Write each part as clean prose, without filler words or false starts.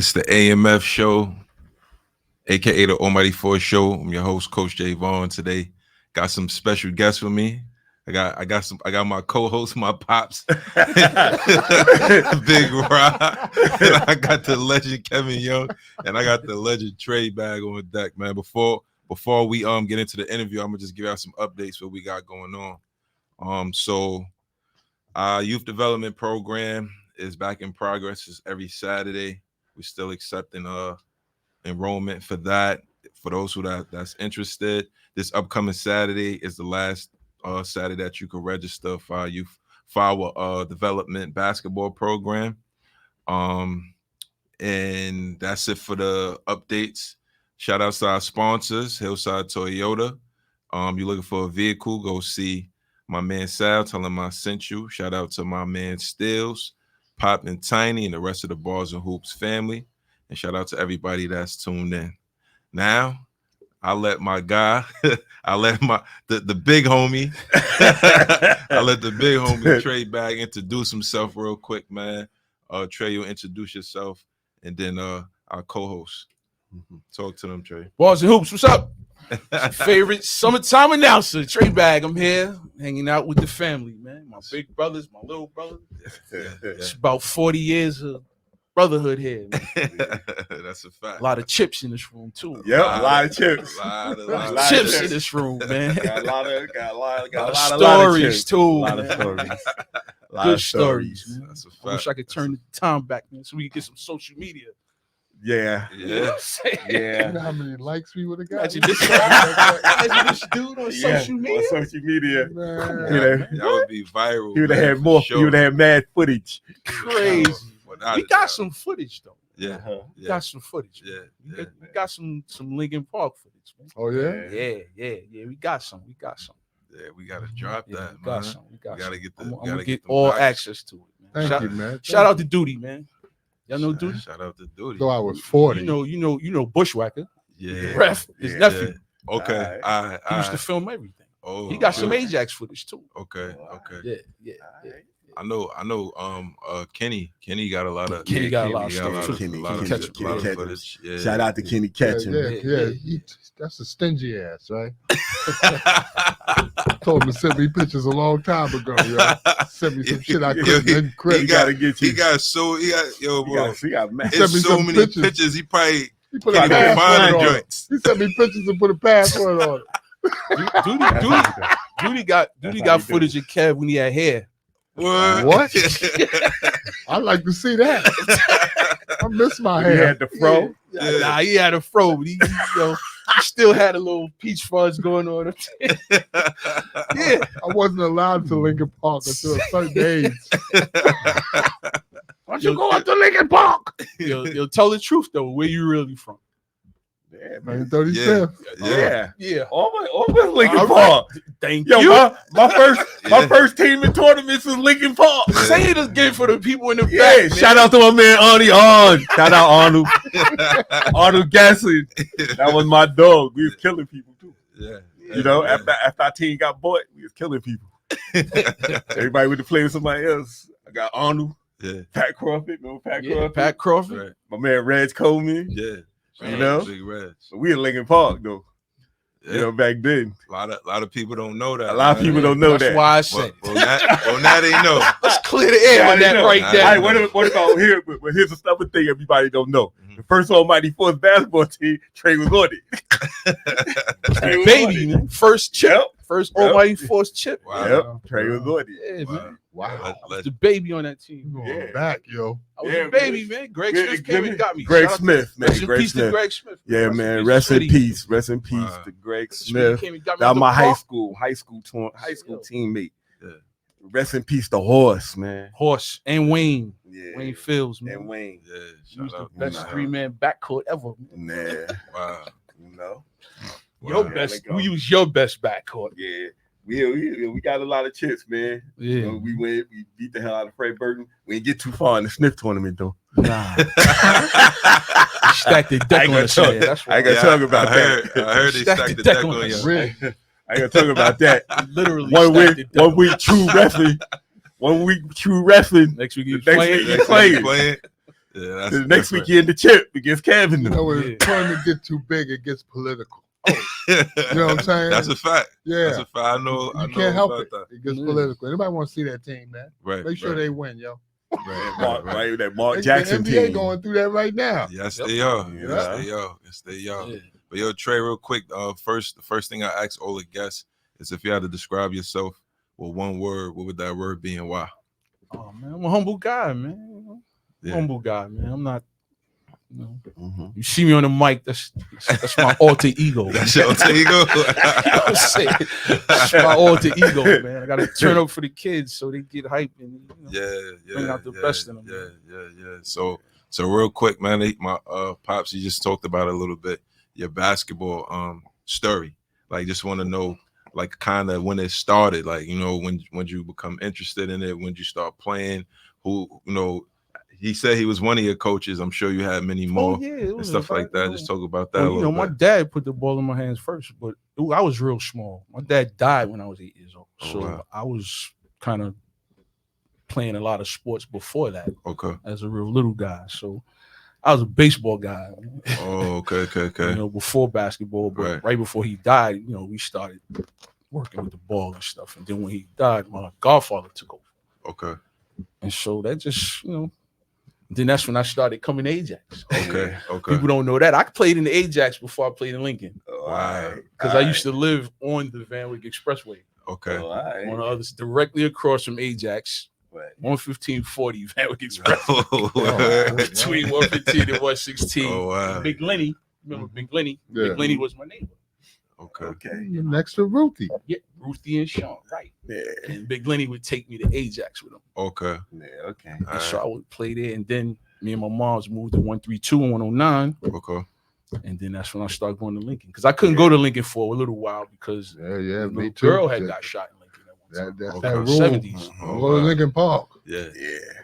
It's the AMF show, aka the Almighty Force show. I'm your host, Coach J Vaughn. Today, got some special guests with me. I got my co-host, my pops, Big Rob, and I got the legend Kevin Young, and I got the legend Trey Bag on deck, man. Before we get into the interview, I'm gonna just give out some updates what we got going on. So our youth development program is back in progress. It's every Saturday. We're still accepting enrollment for that. For those that's interested, this upcoming Saturday is the last Saturday that you can register for our youth development basketball program. And that's it for the updates. Shout out to our sponsors, Hillside Toyota. You're looking for a vehicle, go see my man Sal, tell him I sent you. Shout out to my man Stills, Pop and Tiny, and the rest of the Bars and Hoops family. And shout out to everybody that's tuned in. Now, I let my guy, I let the big homie, I let the big homie Trey Bag introduce himself real quick, man. Trey, you'll introduce yourself, and then our co-host. Talk to them, Trey. Bars and Hoops, what's up? Favorite summertime announcer, Trey Bag. I'm here hanging out with the family, man. My big brothers, my little brother. It's about 40 years of brotherhood here, man. That's a fact. A lot of chips in this room too. Yep, a lot of chips. A lot of chips in this room, man. Got a lot of stories too. A lot of stories. Good stories, man. That's a fact. I wish I could turn the time back, man, so we could get some social media. Yeah. You know what I'm saying? Yeah. You know how many likes we would have got? Imagine this dude on social media. On social media. Man. That would be viral. He would have had more. Sure. He would have had mad footage. Crazy. We got some footage though. Yeah. We got some footage. Yeah. We got some Lincoln Park footage, man. Oh yeah? Yeah. We got some. Yeah, we gotta drop that, we got man. some. We gotta some. get the. I'm gotta gonna get them all boxes. access to it, man. Thank you, man. Shout out to Duty, man. Y'all know Duty? Shout out to Duty. Though I was 40. You know Bushwhacker. Yeah. Ref, his nephew. Yeah. Okay. He used to film everything. Oh, He got some good. Ajax footage too. Okay. Yeah. I know. Kenny got a lot of. Kenny got a lot of Kenny stuff. got a lot of Kenny footage. Yeah. Shout out to Kenny Ketchum. Yeah. That's a stingy ass, right? Told him to send me pictures a long time ago, yo. Send me some shit I couldn't He credit. got Yo, bro. It's Send me so some many pictures. pictures. He probably He put can't a even find password the on it. joints. He sent me pictures and put a password on it. Duty got footage of Kev when he had hair. What? I'd like to see that. I miss my He hair. had the fro. Yeah. Nah, he had a fro, but he still had a little peach fuzz going on. Yeah. I wasn't allowed to Lincoln Park until a certain age. Why don't you go out to Lincoln Park? Yo, tell the truth though. Where you really from? Yeah, man. 35th. Yeah. Almost Lincoln All Park. Thank Yo, you. my first team in tournaments was Lincoln Park. Say it again for the people in the Yeah, back. shout out to my man Arnie On. Shout out Arnold. Arnold Gasson. That was my dog. We was killing people too. Yeah. You know, after our team got bought, we was killing people. Everybody would play with somebody else. I got Arnold, Yeah. Pat Crawford, remember Pat Crawford? Pat Crawford. Right. My man Reg Coleman. Yeah. You know? Big Reg. So we in Lincoln Park though. Yeah. You know, back then. A lot of people don't know that. A lot of people don't know That's that. why I said. Well, now they know. Let's clear the air on that right Nah, there. All right, what about here? But here's another thing everybody don't know. The first Almighty Force basketball team, Trey was on it. Trey was on Baby, it. man. First chip. Yep. First Yep. Almighty Force chip. Wow. Yep. Trey was on it. Yeah, man. Wow. I was the baby on that team. You Yeah. going back, yo. I was Yeah, a baby, man. Greg Yeah, Smith came and got me. Greg Shout out to- Smith, man. Rest in Greg peace to Smith. Greg Smith. Yeah, man. Rest in peace. Rest in peace Wow. to Greg Smith Smith. came and got me That out was the my high park. school teammate. Yeah. Rest in peace, the horse, man. Horse and Wayne. Yeah. Wayne Fields, man. And Wayne. Yeah. He was Shout the out. best Nah. three-man backcourt ever. Nah. Wow. You know? Your Wow. best. Let go. We use your best backcourt. Yeah. We got a lot of chips, man. You Yeah. know, we beat the hell out of Fred Burton. We didn't get too far in the Smith tournament though. Nah. Stacked the deck on us. talk- Yeah, that's I ain't right. gonna talk about I heard they stacked the deck on you. Really? I ain't gonna talk about that. Literally One stacked the week, deck one on week, true wrestling. 1 week, true wrestling. Next week you Next playing. week you playing. Yeah, that's The next different. week, you're in the chip against Kevin. You know, when Yeah. the tournament get too big, it gets political. You know what I'm saying? That's a fact. Yeah. That's a fact. I know. I You know can't help about it. that. It gets Yeah. political. Anybody want to see that team, man? Right. Make sure right, they win, yo. Right, that Mark The Jackson NBA team. going through that right now. Yes, Yep. they are. Yeah. Yes, they are. Yes, they are. Yeah. But yo, Trey, real quick. The first thing I ask all the guests is if you had to describe yourself with one word, what would that word be and why? Oh man, I'm a humble guy, man. Yeah. Humble guy, man. I'm not. You know, Mhm. you see me on the mic. That's my alter ego. That's your alter ego. You know what I'm saying? That's my alter ego, man. I gotta turn up for the kids so they get hyped and Yeah, bring out the best in them. Yeah. So real quick, man. My pops, you just talked about it a little bit. Your basketball story. Like, just want to know, like, kind of when it started. Like, you know, when you become interested in it, when you start playing. Who, you know, he said he was one of your coaches. I'm sure you had many more Oh yeah, it and was stuff like that. Just talk about that a Well, you little know, my bit. dad put the ball in my hands first, but I was real small. My dad died when I was 8 years old, Oh, so wow. I was kind of playing a lot of sports before that Okay. as a real little guy. So I was a baseball guy. Oh, okay. You know, before basketball, but right before he died, you know, we started working with the ball and stuff. And then when he died, my godfather took over. Okay. And so that just, you know, then that's when I started coming to Ajax. Okay. People don't know that. I played in the Ajax before I played in Lincoln. Wow. Because I used to live on the Van Wyck Expressway. Okay. On the others, directly across from Ajax. 11540 Van Wyck Expressway. Between 115 and 116. Oh, wow. And Big Lenny. Remember Big Lenny? Yeah. Big Lenny was my neighbor. Okay. You're next to Ruthie. Yeah, Ruthie and Sean, right. Yeah. And Big Lenny would take me to Ajax with him. Okay. Yeah. Okay. All And so right. I would play there. And then me and my moms moved to 132 and 109. Okay. And then that's when I started going to Lincoln. Because I couldn't go to Lincoln for a little while because Yeah, the me little too. girl had got shot in Lincoln at one time. That's Okay. that rule. 70s. Oh, Go to wow. Lincoln Park. Yeah.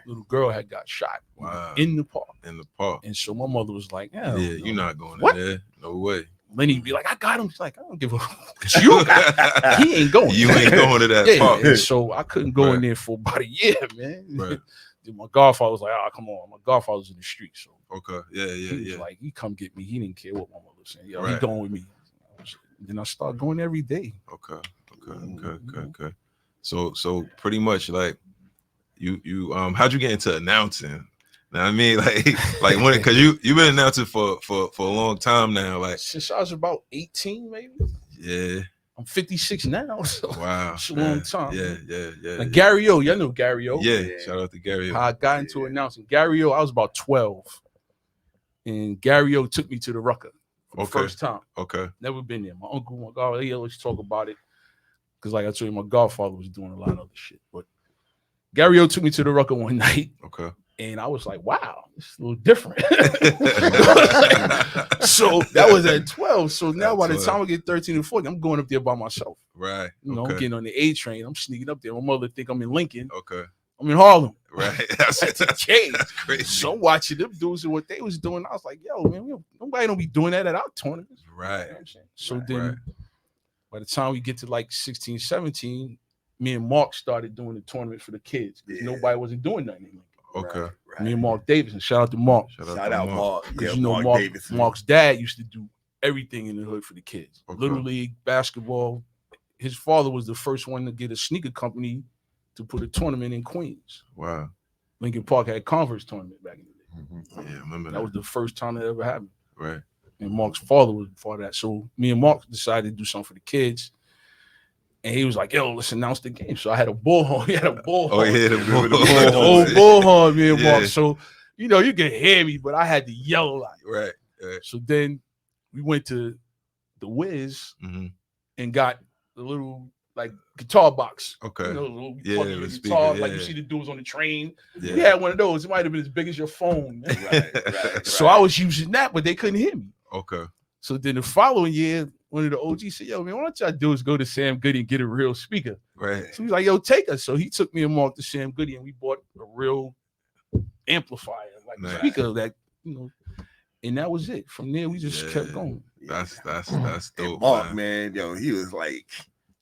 Little girl had got shot Wow. in the park. In the park. And so my mother was like, Yeah, you're not going What? in there. No way. Lenny be like, I got him. She's like, I don't give a it's you got he ain't going. You ain't going to that Yeah, park. and so I couldn't go in Right. there for about a year, man. Right. Then my godfather was like, come on. My godfather was in the street. So Okay. Yeah. he was like, he come get me. He didn't care what my mother was saying. Yo, he Right. going with me. Then I started going every day. Okay. So pretty much like you how'd you get into announcing? Now I mean like when because you've been announcing for a long time now. Like Since I was about 18, maybe. yeah. I'm 56 now. So Wow. it's a long time. Yeah. Like Gary O, y'all know Gary O. Yeah. Shout out to Gary. How I got into announcing. Gary O, I was about 12. And Gary O took me to the Rucker for the first time. Okay. Never been there. My uncle, my god, they always talk about it. Because like I told you, my godfather was doing a lot of other shit. But Gary O took me to the Rucker one night. Okay. And I was like, wow, it's a little different. So that was at 12. So now by the 12. time I get 13 and 14, I'm going up there by myself. Right. You know, okay. I'm getting on the A train. I'm sneaking up there. My mother think I'm in Lincoln. Okay. I'm in Harlem. Right. That's Okay. crazy. So watching them dudes and what they was doing, I was like, yo, man, nobody don't be doing that at our tournaments. Right. You know what I'm saying? So then by the time we get to like 16, 17, me and Mark started doing the tournament for the kids. Nobody wasn't doing nothing in Lincoln. Okay. Right. Me and Mark Davidson. Shout out to Mark. Shout out Mark. Because Yeah, you know Mark Davidson. Mark's dad used to do everything in the hood for the kids. Okay. Little league, basketball. His father was the first one to get a sneaker company to put a tournament in Queens. Wow. Lincoln Park had Converse tournament back in the day. Yeah, I remember That was the first time that ever happened. right. And Mark's father was part of that. So me and Mark decided to do something for the kids. And he was like, yo, let's announce the game. So I had a bullhorn. He had a bullhorn. Oh yeah, the Old bullhorn, me and Mark. Yeah. So, you know, you can hear me, but I had to yell a lot. Right. So then we went to the Wiz Mm-hmm. and got the little like guitar box. Okay. You know, little Yeah, plug in the the speaker, guitar, like you yeah. see the dudes on the train. Yeah. We had one of those. It might have been as big as your phone. Man. Right. So I was using that, but they couldn't hear me. Okay. So then the following year, one of the OGs said, yo, man, why don't y'all do is go to Sam Goody and get a real speaker? Right. So he's like, yo, take us. So he took me and Mark to Sam Goody and we bought a real amplifier, like Nice. a speaker that, you know, and that was it. From there, we just kept going. That's And dope. Mark, man. man, yo, he was like,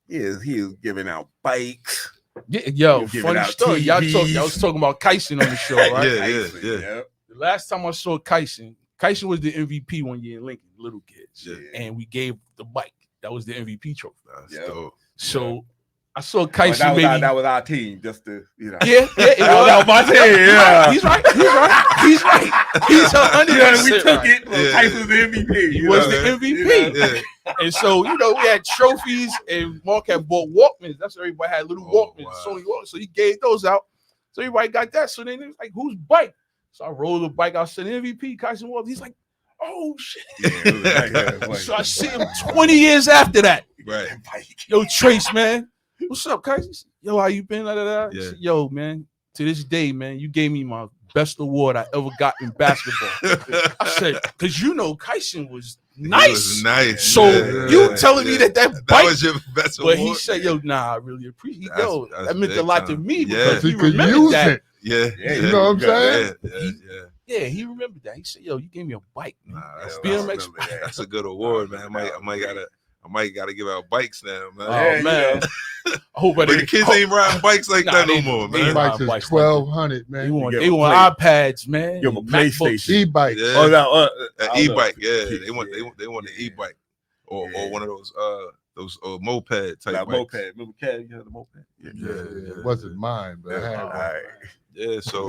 he was giving out bikes. Yeah, yo, You giving funny out story. Y'all TVs. was talking about Kyson on the show, right? Yeah. Yep. The The last time I saw Kyson was the MVP one year in Lincoln, little kids, and we gave the bike. That was the MVP trophy. That's dope. So I saw Kyson. That was our team, just to Yeah, that was my team. Yeah, he's right. He's 100%. We took right. it. Tyson's the MVP. He was the MVP. And so, we had trophies, and Mark had bought Walkmans. That's what everybody had, little Walkmans, Sony Walkmans. So he gave those out. So everybody got that. So then it was like, whose bike? So I rolled the bike out, said MVP, Kyson Walkman. He's like, oh, shit. So I see him 20 years after that. Right. Yo, Trace, man. What's up, Kyson? Yo, how you been? Yeah. Said, yo, man, to this day, man, you gave me my best award I ever got in basketball. I said, because Kyson was nice. So you telling me that bike was your best award? But he said, yo, nah, I really appreciate it. That meant a lot to me because he could remembered use that. it. Yeah. You know what I'm saying? Yeah, he remembered that. He said, yo, you gave me a bike, man. That's BMX. That's a good award, man. I might gotta give out bikes now, man. Oh man. I hope but the kids ain't riding bikes like that no more, man. Bikes is 1,200, man. They want iPads, man. Give them a PlayStation. E-bike. Yeah. E-bike, yeah. They want an e-bike or one of those moped type bikes. Moped. Remember Kev? You had the moped? Yeah. It wasn't mine, but I had one. Yeah, so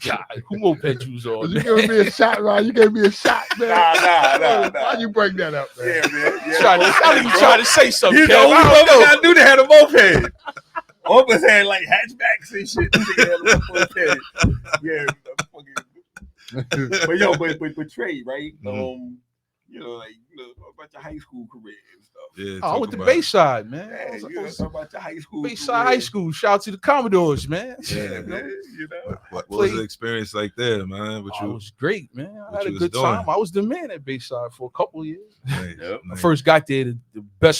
God, who moped you on? You gave me a shot, Ron. You gave me a shot, man. Nah. Why you bring that up, man? Yeah, man. I trying to say something. He's the only motherfucker I knew that had a moped. All of us had like hatchbacks and shit. Yeah. But Trey, right? About your high school career and stuff. Yeah, I went to Bayside, man. Talk about your high school. Bayside High School. Shout out to the Commodores, man. Yeah, man. What was the experience like there, man? It was great, man. I had a good time. I was the man at Bayside for a couple of years. Nice. I first got there,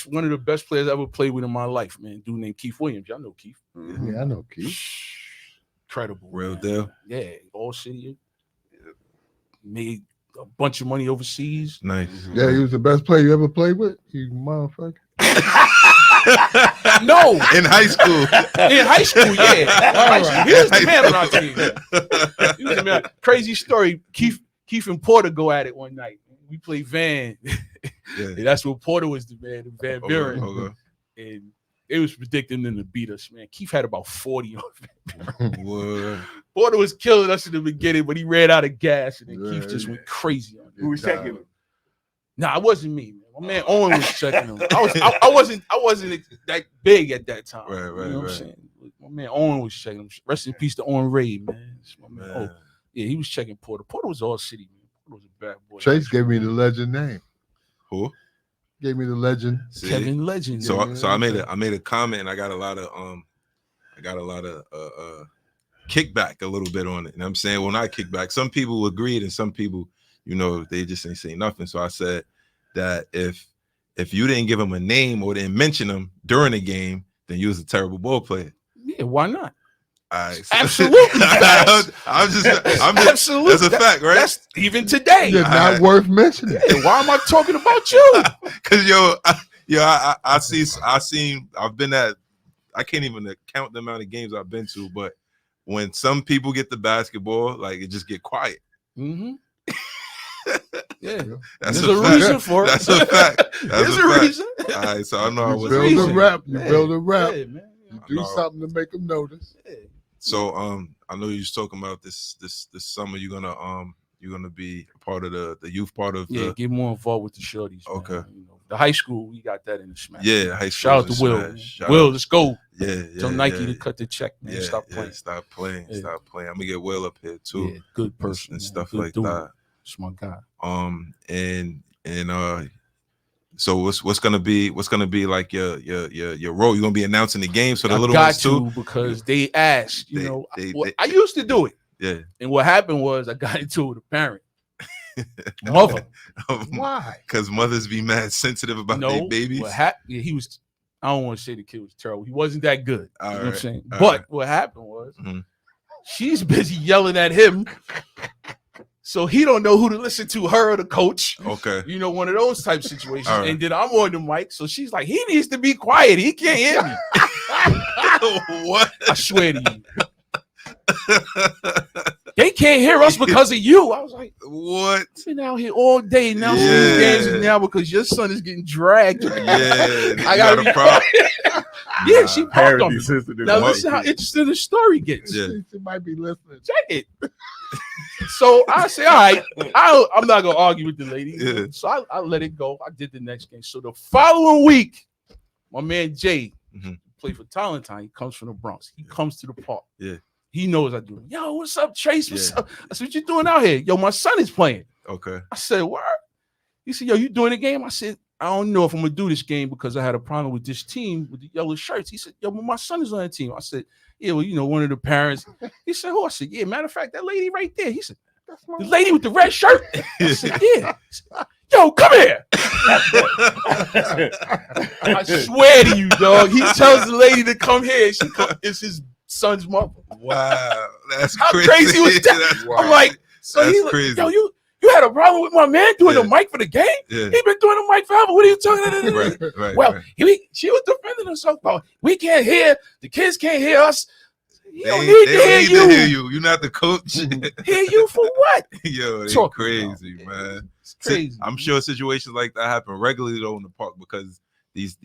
one of the best players I ever played with in my life, man. Dude named Keith Williams. Y'all know Keith. Yeah, I know Keith. Incredible. Real man. deal. Yeah, all city. Made a bunch of money overseas. Nice. Yeah, he was the best player you ever played with. You motherfucker. No, in high school. In high school, yeah. He was the man on our team. He was the man. Crazy story. Keith and Porter go at it one night. We play Van. And that's what Porter was the man, Van Buren. Okay. And they was predicting them to beat us, man. Keith had about 40 on Van Porter was killing us in the beginning, but he ran out of gas, and then Keith just went crazy on him. Who was checking him? Nah, it wasn't me, man. My man Owen was checking him. I wasn't that big at that time. Right. You know what I'm saying? My man Owen was checking him. Rest in peace to Owen Ray, man. My man. Oh, yeah, he was checking Porter. Porter was all city, man. Porter was a bad boy. Chase gave me the legend name. Who? Gave me the legend. Kevin Legend. So I made a comment, and I got a lot of kickback a little bit on it. And I'm saying, well, not kickback. Some people agreed, and some people, they just ain't say nothing. So I said that if you didn't give him a name or didn't mention him during the game, then you was a terrible ball player. Yeah, why not? Absolutely. I'm just absolutely. That's a fact, right? That's even today. You're not worth mentioning. Yeah, why am I talking about you? Because I've been at, I can't even count the amount of games I've been to, but when some people get the basketball, like it just get quiet. Mm-hmm. Yeah, there's a reason for it. That's a fact. There's a reason. All right, so I know you build a rep. You build a rep. Yeah, man. You do something to make them notice. Yeah. So I know you was talking about this summer. You're gonna be a part of the youth part of get more involved with the shorties. Okay. Man. The high school, we got that in the smash. Yeah, high school. Shout out to Will. Will, let's go. Yeah. Tell Nike to cut the check, man. Yeah, stop playing. Stop playing. I'm gonna get Will up here too. Yeah, good person and stuff good like dude. that. That's my guy. So what's gonna be like your role? You're gonna be announcing the games for the little ones too? Because they asked, I used to do it. Yeah. And what happened was I got into it with a parent. Mother. Why? Because mothers be mad sensitive about their babies. He was, I don't want to say the kid was terrible. He wasn't that good. You know what I'm saying? All but right. what happened was she's busy yelling at him. So he don't know who to listen to, her or the coach. Okay. One of those type situations. Right. And then I'm on the mic. So she's like, he needs to be quiet. He can't hear me. What? I swear to you. They can't hear us because of you. I was like, What? I've been out here all day now. Yeah. Games now because your son is getting dragged. Yeah, I got gotta a problem. Yeah, she popped on me. sensitive. Now listen how interesting the story gets. Yeah. She might be listening. Check it. So I say, all right, I'm not gonna argue with the lady. Yeah. So I let it go. I did the next game. So the following week, my man Jay played for Talentine. He comes from the Bronx. He comes to the park. Yeah. He knows I do. Yo, what's up, Trace? What's Yeah. up? I said, what you doing out here? Yo, my son is playing. Okay. I said, what? He said, yo, you doing the game? I said, I don't know if I'm gonna do this game because I had a problem with this team with the yellow shirts. He said, yo, well, my son is on the team. I said, yeah, well, you know, one of the parents. He said, who? I said, yeah, matter of fact, that lady right there. He said, the lady with the red shirt. I said, yeah. Yo, come here. I swear to you, dog. He tells the lady to come here. It's his son's mother. Wow, that's How crazy. crazy was that? Wow. I'm like, so That's he's like, crazy. yo, you had a problem with my man doing Yeah. the mic for the game? Yeah. He been doing the mic forever. What are you talking about? Right. Well, she was defending herself about we can't hear, the kids can't hear us. He don't need to hear you. You're not the coach. Hear you for what? Yo, they Talk crazy, about it. man. It's crazy. I'm sure situations like that happen regularly though in the park because these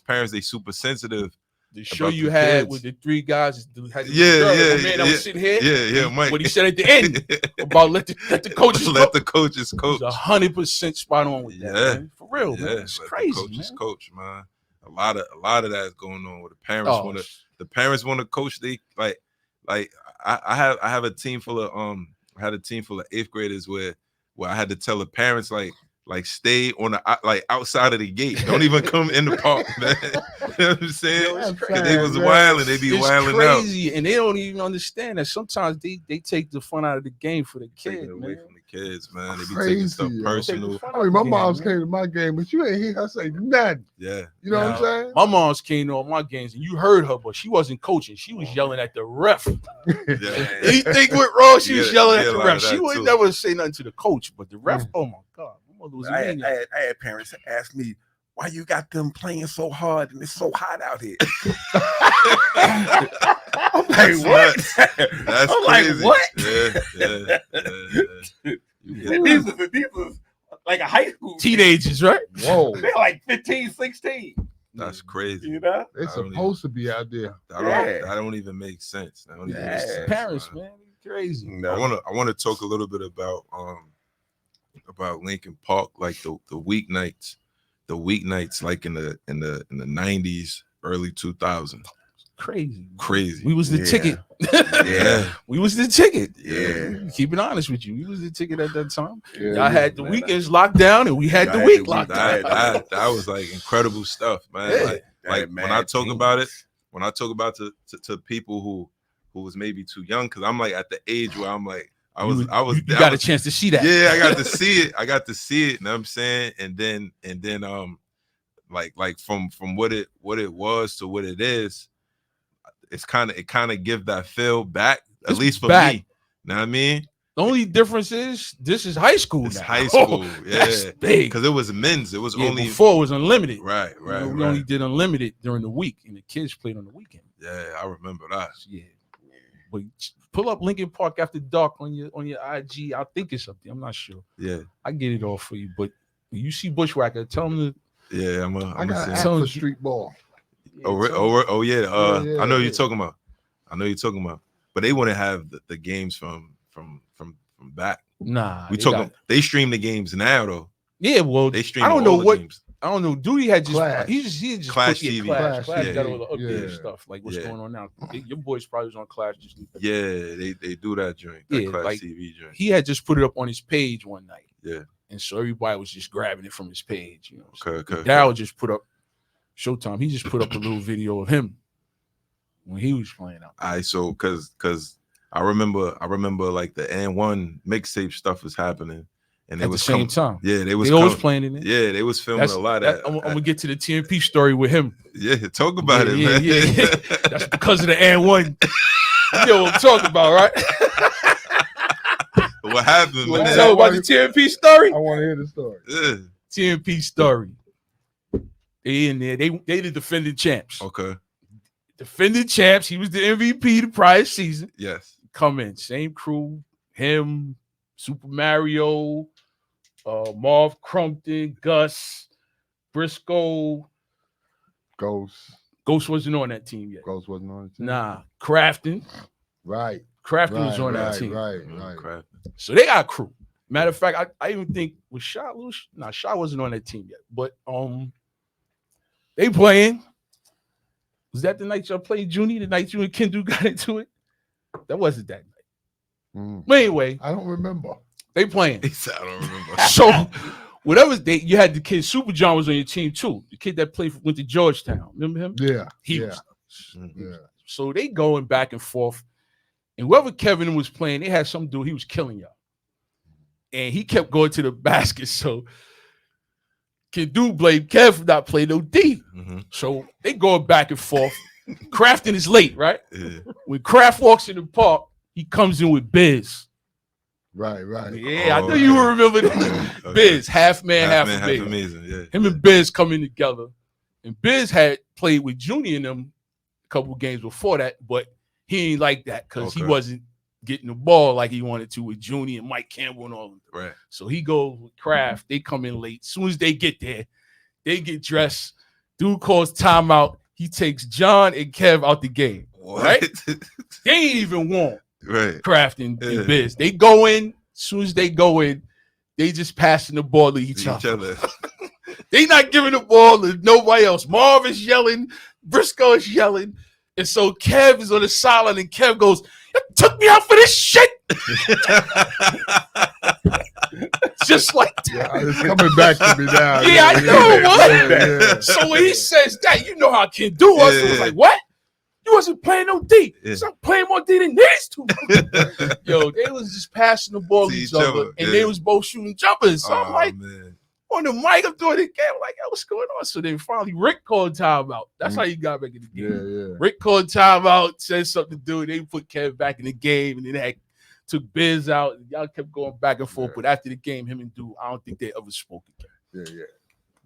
parents they super sensitive. The show about you the had kids. with the three guys, had the Yeah, girl, yeah, the man that was sitting here. Yeah, Mike. What he said at the end about let the coaches let the coaches coach. 100% spot on with that, Yeah. man. For real, Yeah, man. It's let crazy, the coaches man. coach, man. A lot of that is going on with the parents Oh, want to. The parents want to coach. They like I have a team full of I had a team full of 8th graders where I had to tell the parents like stay on the like outside of the gate. Don't even come in the park, man. You know what I'm saying? That's Because they was sad, wilding, they be It's wilding out. crazy, and they don't even understand that sometimes they take the fun out of the game for the Taking kid, it away man. from the kids, man. They be taking Crazy, stuff yo. personal. I mean, my mom's came to my game, but you ain't hear her say nothing. Yeah. You know what I'm saying? My mom's came to all my games, and you heard her, but she wasn't coaching. She was yelling at the ref. Yeah. Anything went wrong, she was Yeah, yelling yeah, at the a lot ref. of She that, would too. never say nothing to the coach, but the ref, oh my God. My mother was a I maniac. had parents ask me, why you got them playing so hard and it's so hot out here? I'm like, That's what? nuts. That's I'm like, crazy. what? Yeah. And these was like a high school. Teenagers, right? Whoa. They're like 15, 16. That's crazy. You know? They're I don't supposed to be out there. That don't even make sense. That don't even make Yeah. sense. Parents, man. man, crazy. No. I wanna talk a little bit about Lincoln Park, like the weeknights. The weeknights like in the 90s, early 2000s. Crazy. We was the Yeah. ticket. Yeah. We was the ticket. Yeah. Keep it honest with you. We was the ticket at that time. Yeah, Y'all had the weekends locked down, and we had Y'all the had week the week locked down. That was like incredible stuff, man. Yeah. Like when I talk about it, to people who was maybe too young, because I'm like at the age where I'm like You got a chance to see that. Yeah, I got to see it. You know what I'm saying? And then like from what it was to what it is, it kind of give that feel back, at It's least for back. me. Know what I mean? The only difference is this is high school. It's now. high school, That's yeah. big. Because it was men's. It was Yeah, only before it was unlimited. right. We only did unlimited during the week, and the kids played on the weekend. Yeah, I remember that. Yeah. But pull up Lincoln Park after dark on your IG. I think it's up there. I'm not sure. Yeah, I get it all for you. But when you see Bushwhacker, tell them to. yeah. I got an to app for street ball. Oh yeah. Yeah, I know yeah. you're talking about. But they want to have the games from back. Nah. We talking. They stream the games now though. Yeah, well, They stream. I don't all know the what. games. I don't know. Duty had just Clash. he just Clash put, TV. Clash Clash got TV. all the updated Yeah. stuff like what's Yeah. going on now. Your boys probably was on Clash just. Yeah, they do that joint. That Yeah, Clash like, TV joint. He had just put it up on his page one night. Yeah. And so everybody was just grabbing it from his page. You know. So Okay. Darryl just put up Showtime. He just put up a little video of him when he was playing out. So because I remember like the N1 mixtape stuff was happening, and they At the was same time. Yeah, they was They always coming- playing in it. Yeah, they was filming a lot of that. I'm gonna get to the TMP story with him. Yeah, talk about it, Yeah, man. yeah. That's because of the N1. You know what I'm talking about, right? What happened, You want to man? tell about the TMP story? I want to hear the story. Yeah. TMP story. They in there. They the defending champs. Okay. Defending champs. He was the MVP the prior season. Yes. come in, same crew, him, Super Mario, Marv Crumpton, Gus, Briscoe. Ghost wasn't on that team yet. Ghost wasn't on the team. Nah, Crafton. Right. Crafton was on that team. Right. So they got a crew. Matter of fact, I even think was Shaw loose. Nah, Shaw wasn't on that team yet. But they playing. Was that the night y'all played Junie? The night you and Kendu got into it? That wasn't that night. But anyway, I don't remember. They playing. He said, I don't remember. So whatever you had the kid, Super John was on your team too. The kid that went to Georgetown. Remember him? Yeah. He was. Yeah. So they going back and forth. And whoever Kevin was playing, they had some dude, he was killing y'all. And he kept going to the basket. So Kendu blamed Kev for not playing no D. So they going back and forth. Crafton is late, right? Yeah. When Kraft walks in the park, he comes in with Biz. Right. Yeah, I know you remember that. Okay. Biz, half man, half amazing. Yeah. Him and Biz coming together. And Biz had played with Junior in them a couple games before that, but he ain't like that because he wasn't getting the ball like he wanted to with Junior and Mike Campbell and all of them. Right. So he goes with Kraft. They come in late. As soon as they get there, they get dressed. Dude calls timeout. He takes John and Kev out the game. What? Right? They ain't even warm. Right. Kraft and Biz. They go in. As soon as they go in, they just passing the ball to each other. They not giving the ball to nobody else. Marv is yelling. Briscoe is yelling. And so Kev is on the sideline, and Kev goes, "You took me out for this shit." Just like that. Yeah, it's coming back to me now. Yeah, I know, what? So when he says that, you know how Ken do us. It was like, what? You wasn't playing no D. I'm playing more D than these two. Yo, they was just passing the ball to each other, and they was both shooting jumpers. So I'm like, on the mic, I'm doing it again. I'm like, what's going on? So then finally Rick called timeout. That's how you got back in the game. Yeah. Rick called timeout, said something to do. They put Kev back in the game, and then they took Biz out. And y'all kept going back and forth. But after the game, him and Dude, I don't think they ever spoke again. Yeah.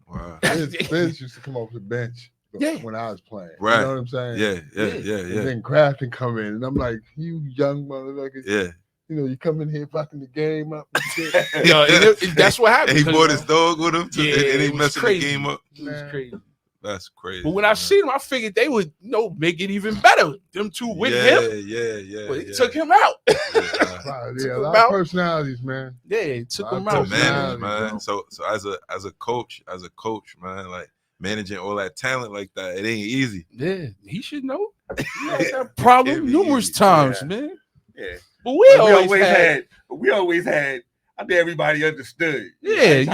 Wow. Biz used to come off the bench when I was playing. Right. You know what I'm saying? Yeah. And then Crafton come in, and I'm like, you young motherfuckers. Yeah. You know, you come in here fucking the game up. And shit. And that's what happened. And he brought his dog with him, and he messing the game up. It was crazy. That's crazy. But when I seen him, I figured they would make it even better. Them two with him. Yeah. But he took him out. A lot of personalities, man. Yeah, he took him out. Man. So as a coach, man, like managing all that talent like that, it ain't easy. Yeah, he should know. He had that problem numerous times, man. Yeah. But we always had. I think everybody understood. Yeah.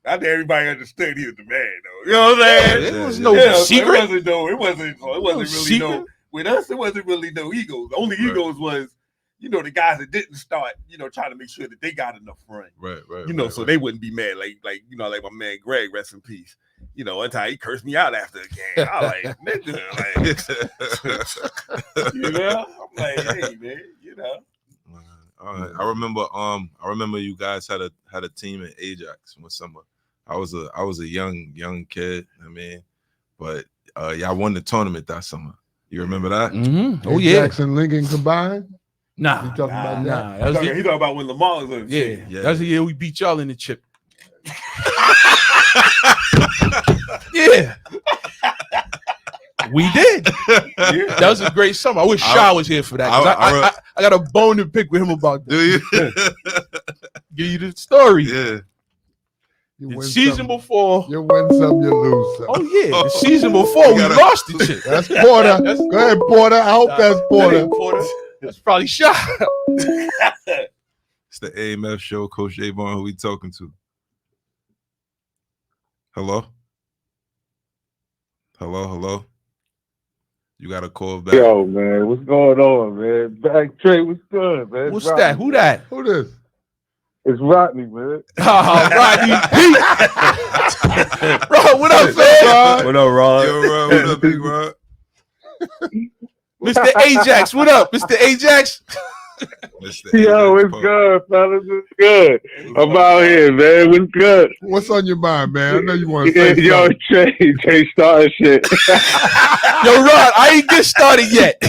I think everybody understood he was the man, though. You know what I'm saying? It was no secret. It wasn't really no. With us, it wasn't really no egos. The only egos was, the guys that didn't start, trying to make sure that they got enough run. Right. So they wouldn't be mad. Like my man Greg, rest in peace. One time he cursed me out after the game. I was like, nigga, I'm like, hey, man, All right. I remember you guys had a team in Ajax one summer. I was a young kid, but y'all won the tournament that summer. You remember that? Mm-hmm. Oh yeah. Jackson Lincoln combined? Nah. You talking about that? He talking about when Lamar was on the team. Yeah. That's the year we beat y'all in the chip. Yeah. We did. That was a great summer. I wish Shaw was here for that. I got a bone to pick with him about that. Do you? Give you the story. Yeah. The season before. You win some, you lose some. Oh, yeah. The season before, we lost the chip. That's Porter. Go ahead, Porter. I hope that's Porter. That's probably Shaw. It's the AMF show. Coach Avon, who we talking to? Hello? You got a call back. Yo, man, what's going on, man? Back Trey, what's good, man? What's that? Who that? Who this? It's Rodney, man. Oh, Rodney Pete. Bro, what up, man? What up, Rod? Yo, Rod, what up, big Rod? Mr. Ajax, what up, Mr. Ajax? Yo, it's good, fellas. It's good. I'm out here, man. What's good? What's on your mind, man? I know you want to say Yo, Trey started shit. Yo, Rod, I ain't get started yet.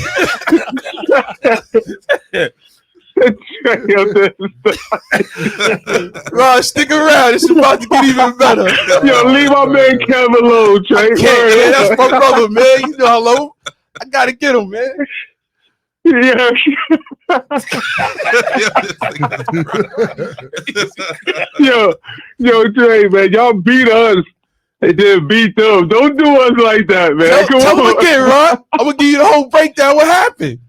Rod, stick around. It's about to get even better. Yo, leave my man Kevin alone, Trey. Yeah, that's my brother, man. You know how low. I gotta get him, man. Yeah. yo, Trey, man, y'all beat us and then beat them. Don't do us like that, man. Tell him again, Rod. I'm gonna give you the whole breakdown. What happened?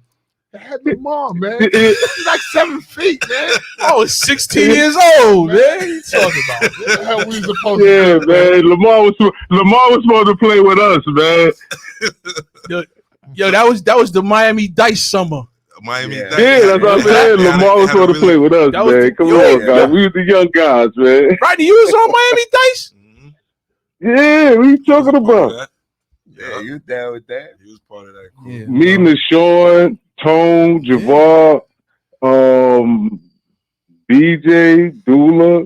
I had Lamar, man. He's like 7 feet, man. I was 16 years old, man. What you talking about? What the hell we supposed Yeah, to do, man. Lamar was supposed to play with us, man. Yo, that was the Miami Dice summer. Miami. Yeah. Yeah, that's what I'm saying. Lamar was supposed to play with us, That was man. the- Come yo, on, guys. We was the young guys, man. Rodney, you was on Miami Dice? Yeah, what you talking about? Yeah, you down with that? He was part of that crew. Yeah. Me, Nashawn, Tone, Javar, BJ, Dula,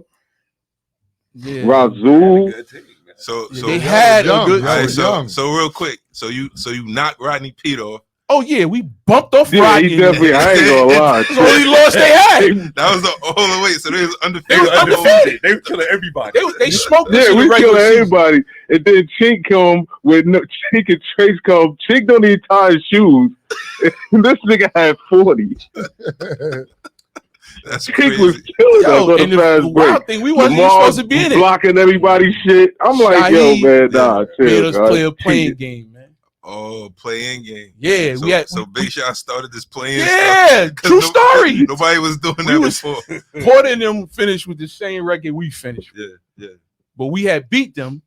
Yeah. Razul. Good team, man. So They had a young, good. young. all right, young. so real quick. So you knocked Rodney Pete off. Oh yeah, we bumped off Yeah, Rodney. he definitely. I ain't gonna lie. It was the only loss they had. That was the whole way. So they was They undefeated. was undefeated. They were killing everybody. They smoked us Yeah, in the we regular killing season. everybody, and then Chink come with no Chink and Trace come. Chink don't even tie his shoes. This nigga had 40. That's Chink was crazy. killing us Yo, on and the the fast break. wild thing, we wasn't even Lamar supposed to be in it. blocking everybody's shit. I'm like, yo, Shaheed man, nah, Made chill, us guys. play a playing game, man. Oh, play-in game. Yeah, So, we had. so Big Shot started this playing. Yeah, stuff, 'cause true story. Nobody was doing We that was- before. Porter and them finished with the same record we finished, Yeah. but we had beat them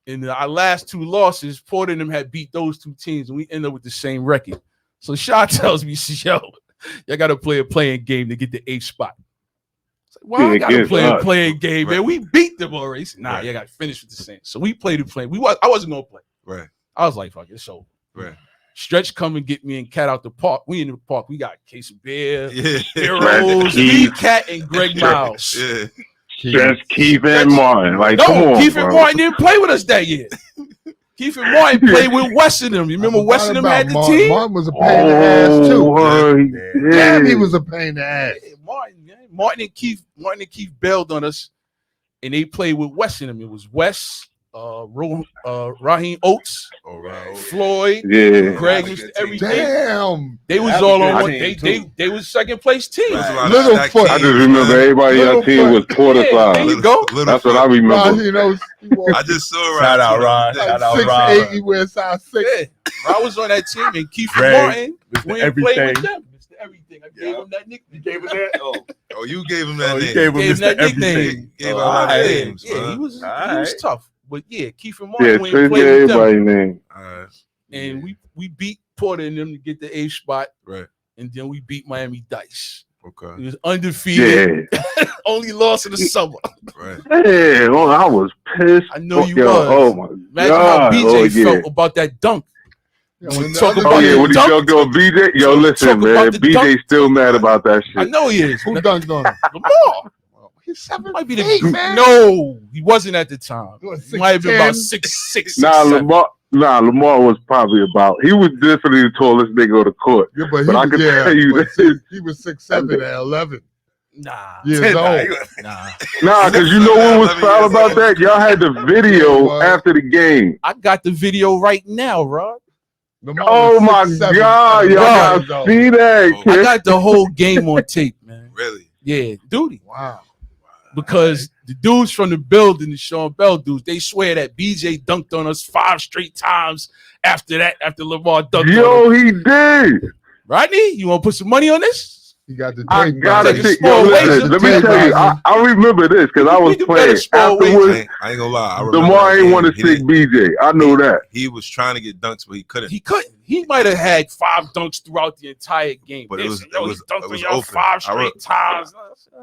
in our last 2 losses. Porter and them had beat those 2 teams, and we ended up with the same record. So Shaw tells me, yo, y'all got to play a playing game to get the 8th spot. Well, I Yeah, gotta against play a us. playing game, man. Right. We beat them already. He said, nah, Right. you gotta finish with the same. So we played the play. I wasn't gonna play. Right. I was like, fuck it, it's over. Right. Stretch come and get me and Cat out the park. We in the park. We got a case of beer, Yeah. heroes, me, Cat, and Greg Miles. Yeah. Just Keith and Martin. Like, No, come on, Keith and bro. Martin didn't play with us that year. Keith and Martin played with Wessenham. You remember Wessenham had the Martin. team? Martin was a pain in the ass too. yeah. Damn, he was a pain in the ass. Yeah, Martin and Keith bailed on us, and they played with Wessenham. It was Wes, Raheem Oates, All right. Floyd, Yeah. Greg, That was a good everything. Damn. They was That all was a on good one. team, They was second place team. There was a lot of Little stacked foot. I teams, just remember man. everybody on Little the team was Porter Yeah, there size. you go. Little That's what foot. I Rod, remember. you know, he was I just saw Rod. Shout out, too. Rod. Yeah. Shout out, 6'8", Rod. he wears size 6. Yeah, I was on that team, and Keith Greg, Martin Mr. went and played Everything. with them. Mr. Everything. I gave Yeah. him that nickname. You gave him that? Oh, Oh, you gave him that you name. gave him Gave him that Mr. Everything. nickname. Gave Oh, out a lot of alright. names. Yeah, man. he was Alright. tough. But yeah, Keith and Martin Yeah, went and Trish played gave with them. everybody name. All right. And we beat Porter and them to get the 8th spot. Right. And then we beat Miami Dice. Okay. It was undefeated. Yeah. Only loss in the summer. Right. Yeah, oh, I was pissed. I know you Yo, was. Oh my Imagine god. how BJ Oh, yeah. felt about that dunk. Yeah, When when the talk other about Oh guy- yeah, the when he dunk- jumped on BJ. Yo, listen, talk man. about the BJ dunk. still mad about that I shit. know he is. Who dunked on him? Lamar. He's 7 Might be feet, the man. No, he wasn't at the time. What, He might have been 6'10"? about 6'6". Nah, 6'7". Lamar was probably about. He was definitely the tallest nigga on the court. Yeah, but, But I can tell you but this. he was 6'7" at 11 Nah. years Nah, old. you- Nah. Nah, because you know what was foul about that? Y'all had the video What? after the game. I got the video right now, Rod. Lamar Oh was my 6'7" god, at y'all 11 years gotta old. see that, Oh, I kid. got the whole game on tape, man. Really? Yeah, duty. Wow. Because the dudes from the building, the Sean Bell dudes, they swear that BJ dunked on us 5 straight times after that, after Lamar dunked on Yo, him. he did. Rodney, you want to put some money on this? He got the tape. I gotta Take a see. small Yo, wager. listen, let me Tape tell you, out. I remember this because I was We can bet playing a small wager. afterwards. I ain't gonna lie. I remember Lamar that ain't game. want to He stick didn't- BJ. I know that. He was trying to get dunks, but he couldn't. He couldn't. He might have had 5 dunks throughout the entire game. But They it was- said, yo, it he was- dunked it on was y'all open. 5 straight times.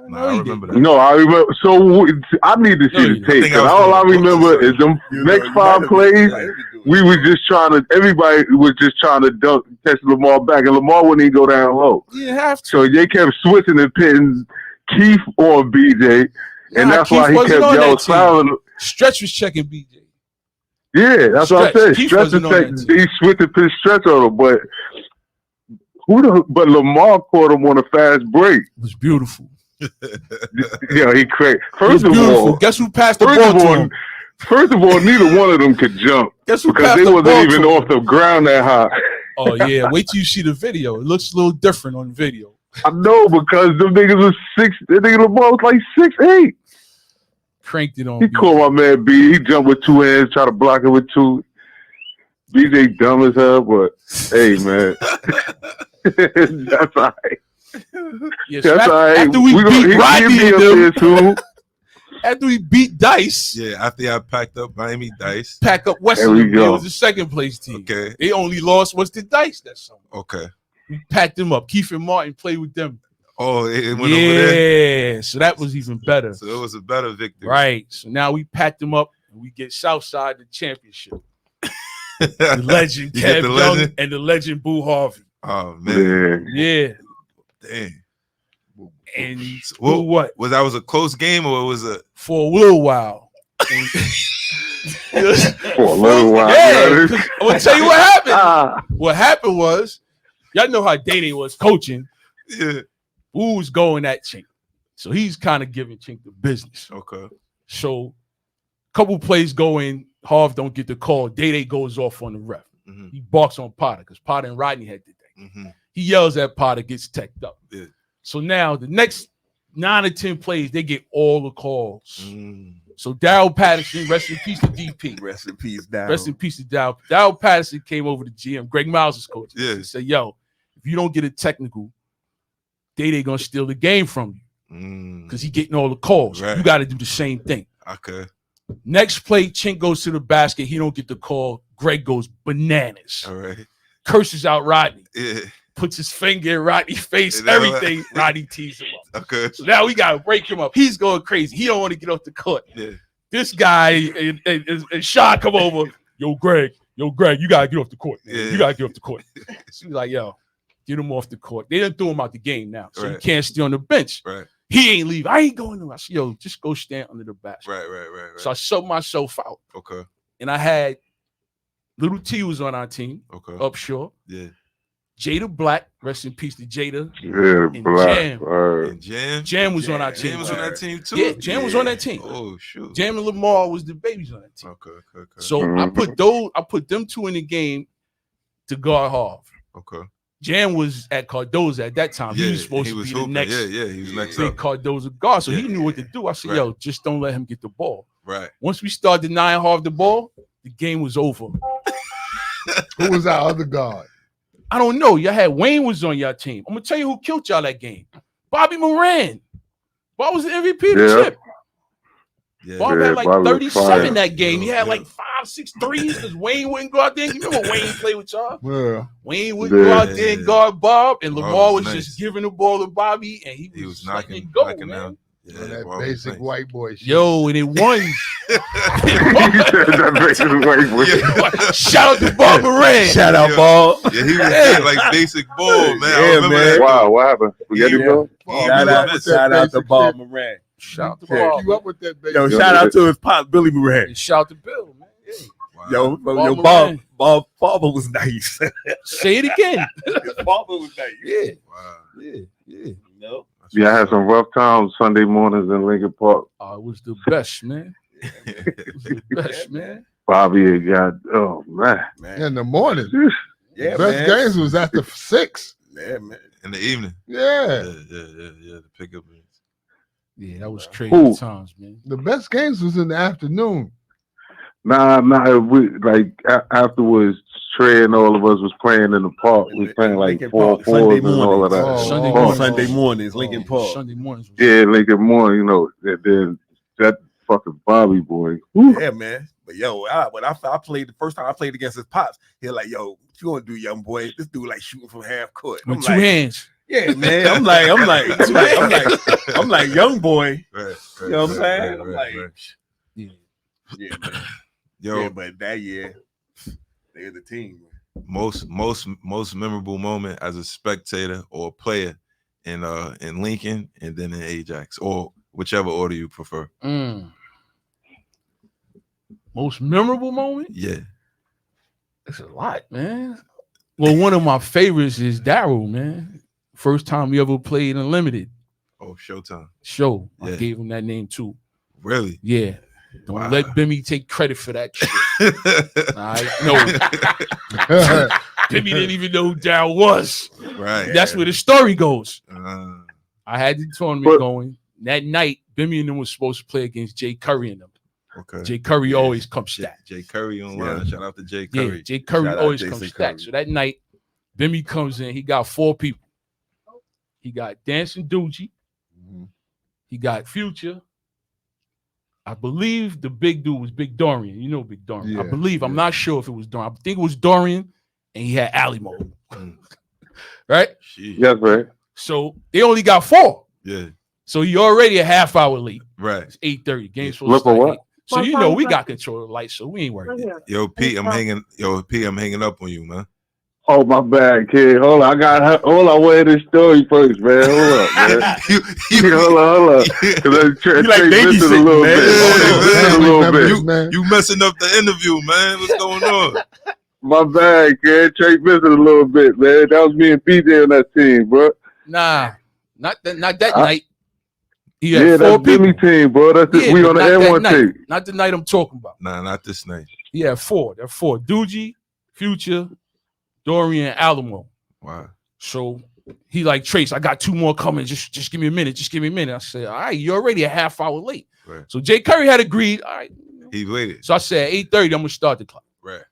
Nah, I remember that. No, I remember. So I need to No, see you the didn't. tape. think I 'Cause was all I doing it. remember is them You know, next you 5 might have plays. been- might have been doing We it. was just trying to. Everybody was just trying to dunk, test Lamar back, and Lamar wouldn't even go down low. You didn't have to. So they kept switching and pitting Keith on BJ, and Nah, that's Keith why he wasn't kept on y'all that team. fouling. Stretch was checking BJ. Yeah, that's what I Stretch. said. Keith Stretch wasn't on attack. that team. He switched to pitch stretch on him, but But Lamar caught him on a fast break. It was beautiful. Yeah, he crazy. It was First of beautiful. all, Guess who passed the ball to him? First of all, neither one of them could jump Guess who because passed they the wasn't ball even to off him? the ground that high. Oh yeah, wait till you see the video. It looks a little different on video. I know because them niggas was 6. That nigga Lamar was like 6'8". Cranked it on. He called my man B. He jumped with 2 hands, try to block it with 2. BJ dumb as hell, but hey man, that's all right. Yeah, That's so all right. after we beat Rodney be and up there them, soon. after we beat Dice, Yeah, after I packed up Miami Dice. pack up There Western. we It go. was the second place team. Okay. They only lost was the Dice that summer. Okay. We packed them up. Keith and Martin played with them. Oh, it went over there. Yeah, so that was even better. So it was a better victory. Right. So now we packed them up and we get Southside the championship. The legend You get Kev the Young legend? and the legend Boo Harvey. Oh man. Yeah. Yeah. Dang. And Well, what? Was that was a close game or it was a For a little while. And- For a little while. Yeah, 'cause I'm gonna tell you what happened. Ah. What happened was, y'all know how Day was coaching. yeah. Boo was going at Chink. So he's kind of giving Chink the business. Okay. So couple plays go in, Harv don't get the call. Day goes off on the ref. Mm-hmm. He barks on Potter because Potter and Rodney had the thing. Mm-hmm. He yells at Potter, gets teched up. Yeah. So now the next 9 or 10 plays, they get all the calls. Mm. So Darryl Patterson, rest in peace to DP. Rest in peace, Dow. Rest in peace to Darryl. Darryl Patterson came over to GM. Greg Miles is coach. Yeah. He said, yo, if you don't get a technical, they gonna steal the game from you because he getting all the calls. Right. You got to do the same thing. Okay. Next play, Chink goes to the basket. He don't get the call. Greg goes bananas. All right. Curses out Rodney. Yeah. Puts his finger in Rodney's face. Is that what- Everything. Rodney tees him up. Okay. So now we got to break him up. He's going crazy. He don't want to get off the court. Yeah. This guy and Shaw come over. Yo, Greg, you got to get off the court. Man. Yeah. You got to get off the court. So he's like, yo, get him off the court. They didn't throw him out the game now. So he Right. can't stay on the bench. Right. He ain't leaving. I ain't going nowhere. I said, yo, just go stand under the basket. Right. So I subbed myself out. Okay. And I had Little T was on our team, Okay. Upshaw. Yeah. Jada Black, rest in peace to Jada. Yeah, And black. Jam. And Jam. Jam was on our team. Jam was on that team too. Yeah, Jam was on that team. Oh shoot. Jam and Lamar was the babies on that team. Okay. So Mhm. I put them two in the game to guard Harv. Okay. Jam was at Cardoza at that time. He was supposed to be the hooping. next Yeah, he was next big up. Cardoza guard. So he Yeah. knew what to do. I said, Right. yo, just don't let him get the ball. Right. Once we started denying Harv the ball, the game was over. Who was our other guard? I don't know. Y'all had Wayne was on your team. I'm gonna tell you who killed y'all that game. Bobby Moran. Bob was the MVP of the Yeah. chip. Yeah. Bob Yeah, had like Bob was 37 fire. that game. He had Yeah. like 5-6 threes because Wayne wouldn't go out there. You remember Wayne played with y'all? Well, Wayne would go out there and guard Bob, and Bob Lamar was was nice. just giving the ball to Bobby, and he He was letting knocking it go, knocking man. down. Yeah, that Bob was basic nice. white boy shit. Yo, and it won. That basic white boy. Shout out to Bob Moran. Shout out, Yeah. Ball. Yeah, he was Hey. like basic ball, man. I Yeah, remember man. that. Wow, what happened? Forget Yeah. it, bro? Bob, Shout you up out, with that shout out to basic Bob shit? Moran. Shout out to Yeah. Bob. You up with that basic Yo, Yeah. shout out to his pop, Billy Moran. And shout out to Bill, man. Yeah. Wow. Yo, Moran. Bob Barber was nice. Say it again. Barber was nice. Yeah. Wow. Yeah. You know? Yeah, I had some rough times Sunday mornings in Lincoln Park. It was the best, man. It was the best, man. Bobby had got, oh man. Man. In the morning. Yeah, Best man. games was after 6. Yeah, man. In the evening. Yeah. The pickup. Yeah, that was crazy Who? times, man. The best games was in the afternoon. Nah, we afterwards, Trey and all of us was playing in the park. We was playing like Lincoln 4 Park, fours Sunday and all of that. mornings. Sunday Oh, mornings. Sunday mornings, Lincoln Yeah, Park. Sunday mornings. Was Yeah, Lincoln morning, you know, and then that fucking Bobby boy. Whew. Yeah, man. But yo, when I played the first time I played against his pops, he was like, "Yo, what you gonna do, young boy? This dude like shooting from half court." I'm with two like, hands. yeah, man. I'm like, young boy. Right. You know what I'm saying? I'm like, Yeah. yeah, man. Yo, Yeah, but that year, they're the team. most memorable moment as a spectator or a player in Lincoln and then in Ajax, or whichever order you prefer. Most memorable moment? Yeah. It's a lot, man. Well, one of my favorites is Daryl, man. First time we ever played Unlimited Oh, Showtime. show. I Yeah. gave him that name too. Really? Yeah. Don't Wow. let Bimmy take credit for that shit. All right? No. Bimmy didn't even know who Daryl was. Right. That's where the story goes. Uh, I had the tournament going. That night, Bimmy and them was supposed to play against Jay Curry and them. okay. Jay Curry always comes stacked. Jay Curry online. Shout out to Jay Curry. Yeah, Jay Curry Shout out always Jason comes Curry. stacked. So that night, Bimmy comes in. He got 4 people. He got Dancing Doogie. He got Future. I believe the big dude was Big Dorian. You know Big Dorian. Yeah, I believe. I'm not sure if it was Dorian. I think it was Dorian, and he had Alimo. Right? Sheesh. Yes, right. So they only got 4. Yeah. So he already a half hour late. Right. It's 8:30. Game's supposed Look to for start what? 8. So you know we got control of the lights, so we ain't worried. Yo, P, I'm hanging up on you, man. Oh, my bad, kid. Hold on. Hold on. Wait this story first, man. Hold up, man. Hold on. You like babysitting, a little man. bit. A little bit. man. You messing up the interview, man. What's going on? My bad, kid. Trey missed it a little bit, man. That was me and PJ on that team, bro. Nah, not that night. He had Yeah, 4 that's people. Jimmy team, bro. That's it. Yeah, We but on the not that N1 night. team. Not the night I'm talking about. Nah, not this night. He had 4. There are 4. Doogie, Future, Dorian, Alamo. Wow. So he like, Trace, I got 2 more coming. Just give me a minute. Just give me a minute. I said, all right, you're already a half hour late. Right. So Jay Curry had agreed. All right. He waited. So I said 8:30, I'm gonna start the clock. Right.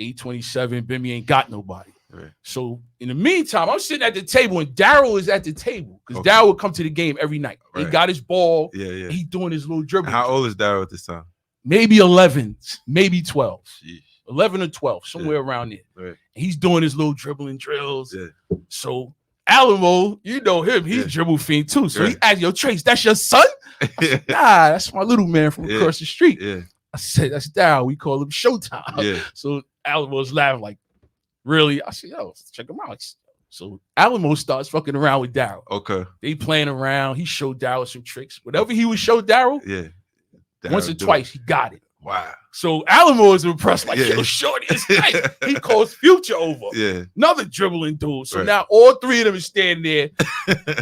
8:27, Bimmy ain't got nobody. Right. So in the meantime, I'm sitting at the table and Daryl is at the table because Okay. Daryl would come to the game every night. He Right. got his ball. Yeah, yeah. He doing his little dribble. How old is Daryl at this time? Maybe 11, maybe 12. Sheesh. 11 or 12, somewhere around there. Right. He's doing his little dribbling drills. Yeah. So Alamo, you know him, he's Yeah. dribble fiend too. So he Right. asked, yo, Trace, that's your son? Nah, that's my little man from Yeah. across the street. Yeah. I said, that's Daryl. We call him Showtime. Yeah. So Alamo's laughing like, really? I said, yo, check him out. So Alamo starts fucking around with Daryl. Okay. They playing around. He showed Daryl some tricks. Whatever he would show Daryl, Yeah. once or Daryl do twice, he got it. it. Wow. So Alamo is impressed, like, Yeah. yo, shorty is nice. He calls Future over. Yeah. Another dribbling dude. So Right. now all 3 of them is standing there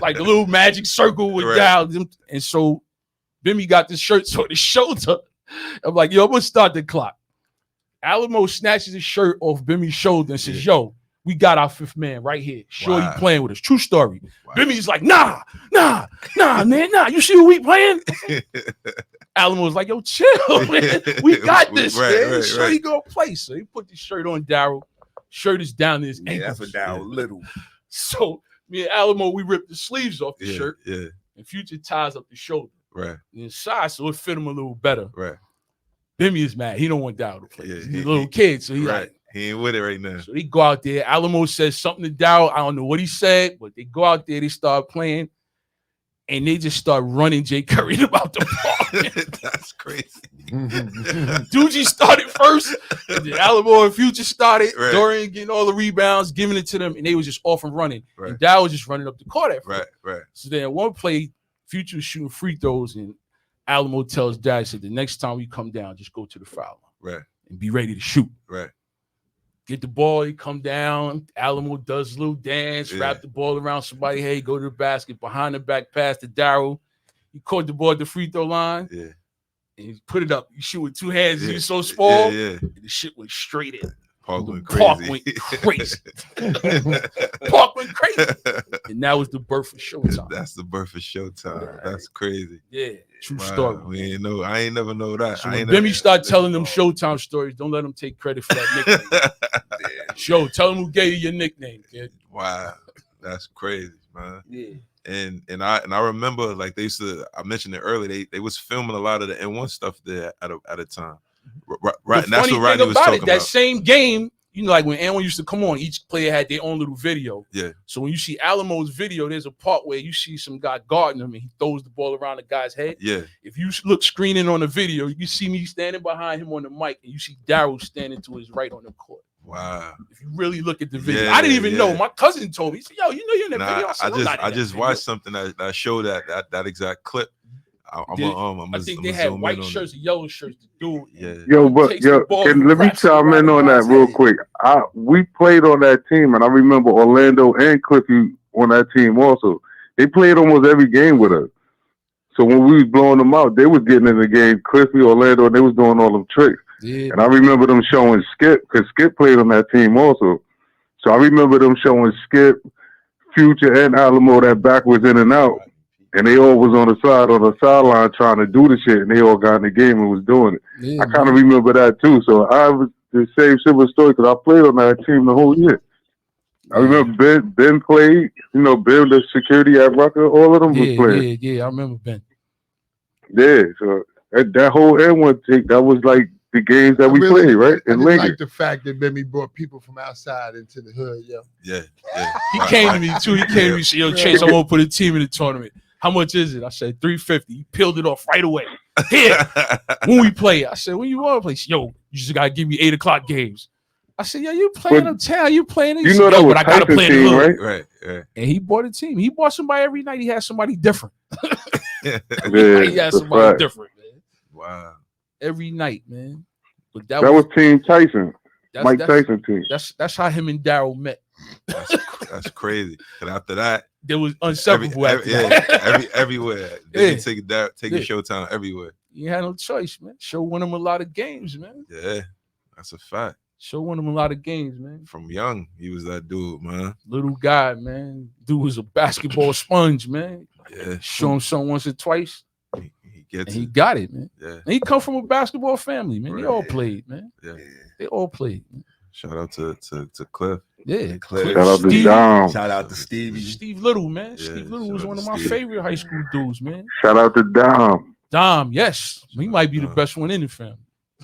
like a little magic circle with Right. Daryl. And so Bimmy got the shirts on his shoulder. I'm like, yo, I'm gonna start the clock. Alamo snatches his shirt off Bimmy's shoulder and says, yo, we got our 5th man right here. Shorty Wow. playing with us. True story. Wow. Bimmy's like, nah, man, nah. You see who we playing? Alamo's like, yo, chill, man. We got this, Right, man. right, Shorty right. gonna play. So he put the shirt on Daryl. Shirt is down to his Yeah, ankles. that's a down little. So me and Alamo, we ripped the sleeves off the Yeah. shirt, Yeah. and Future ties up the shoulder Right. inside, so it fit him a little better. Right. Bimmy is mad. He don't want Daryl to play. Yeah, He's he- a little kid, so he Right. like. He ain't with it right now. So they go out there. Alamo says something to Daryl. I don't know what he said, but they go out there. They start playing, and they just start running Jay Curry about the ball. That's crazy. Doogie started first, and then Alamo and Future started. Right. Dorian getting all the rebounds, giving it to them, and they was just off and running. Right. And Daryl was just running up the court at first. Right. So then one play, Future was shooting free throws, and Alamo tells Daryl, said, the next time we come down, just go to the foul line Right. and be ready to shoot. Right. Get the ball, he come down. Alamo does a little dance, Yeah. wrap the ball around somebody. Hey, go to the basket, behind the back pass to Daryl. He caught the ball at the free throw line Yeah. and he put it up. You shoot with 2 hands, Yeah. you're so small. Yeah. And the shit went straight in. Park went Park crazy. went crazy. Park went crazy. And that was the birth of Showtime. That's the birth of Showtime. That's crazy. Yeah, true Wow. story. We ain't know. I ain't never know that. So I when ain't Bimmy never- start telling them Showtime stories, don't let them take credit for that nickname. Show, tell them who gave you your nickname, kid. Wow, that's crazy, man. Yeah. And I remember, like, they used to. I mentioned it earlier. They was filming a lot of the N1 stuff there at a time. Right. And that's what Rodney was talking that about. same game, you know, like when N1 used to come on, each player had their own little video. Yeah. So when you see Alamo's video, there's a part where you see some guy guarding him and he throws the ball around the guy's head. Yeah. If you look screening on the video, you see me standing behind him on the mic and you see Daryl standing to his right on the court. Wow. If you really look at the video, Yeah, I didn't even yeah. know. My cousin told me, he said, yo, you know you're in that video. Nah, said, "I'm not in I that just video." watched something that showed that exact clip. I think they had white shirts and yellow shirts to do it. Yeah. Yo, but takes the ball and let me wraps it chime around in the on that guy's real head. quick. We played on that team, and I remember Orlando and Cliffy on that team also. They played almost every game with us. So when we was blowing them out, they was getting in the game. Cliffy, Orlando, and they was doing all them tricks. Yeah, And I remember them showing Skip, because Skip played on that team also. So I remember them showing Skip, Future, and Alamo that backwards in and out. And they all was on the sideline trying to do the shit, and they all got in the game and was doing it. yeah, I kind of remember that too. So I was the same similar story because I played on that team the whole year. I remember Ben played, Ben, the security at Rucker, all of them was playing. Yeah, I remember Ben. Yeah, so that whole N1 take, that was like the games that we played, right? I In just Lincoln. like the fact that Bimmy brought people from outside into the hood, yo. Yeah. He came to me too. He came to me and said, "Yo, Chase, I want to put a team in the tournament. How much is it?" I said, $350. He peeled it off right away. Here, when we play, I said, "When you want to play?" Yo, you just gotta give me 8:00 games. I said, "Yeah, you playing uptown? You playing?" You know that was but I gotta Tyson play in the team, hood. right? Right. And he bought a team. He bought somebody every night. He had somebody different. Yeah, He had that's a somebody fact. different, man. Wow. Every night, man. But That was Team Tyson, Mike Tyson team. That's how him and Daryl met. That's crazy. And after that, There was inseparable after that. everywhere. They take your Showtime everywhere. You had no choice, man. Show won him a lot of games, man. Yeah, that's a fact. Show won him a lot of games, man. From young, he was that dude, man. Little guy, man. Dude was a basketball sponge, man. Yeah. Show him something once or twice. He gets And he it. got it, man. Yeah. And he come from a basketball family, man. They Right. all played, man. Yeah. They all played. Man. Shout out to Cliff. Yeah. Cliff. Shout out to Steve- Dom. Shout out to Stevie. Steve Little, man. Yeah, Steve Little shout was out one to of my Steve. favorite high school dudes, man. Shout out to Dom. Dom, yes. He might be the best one in the family.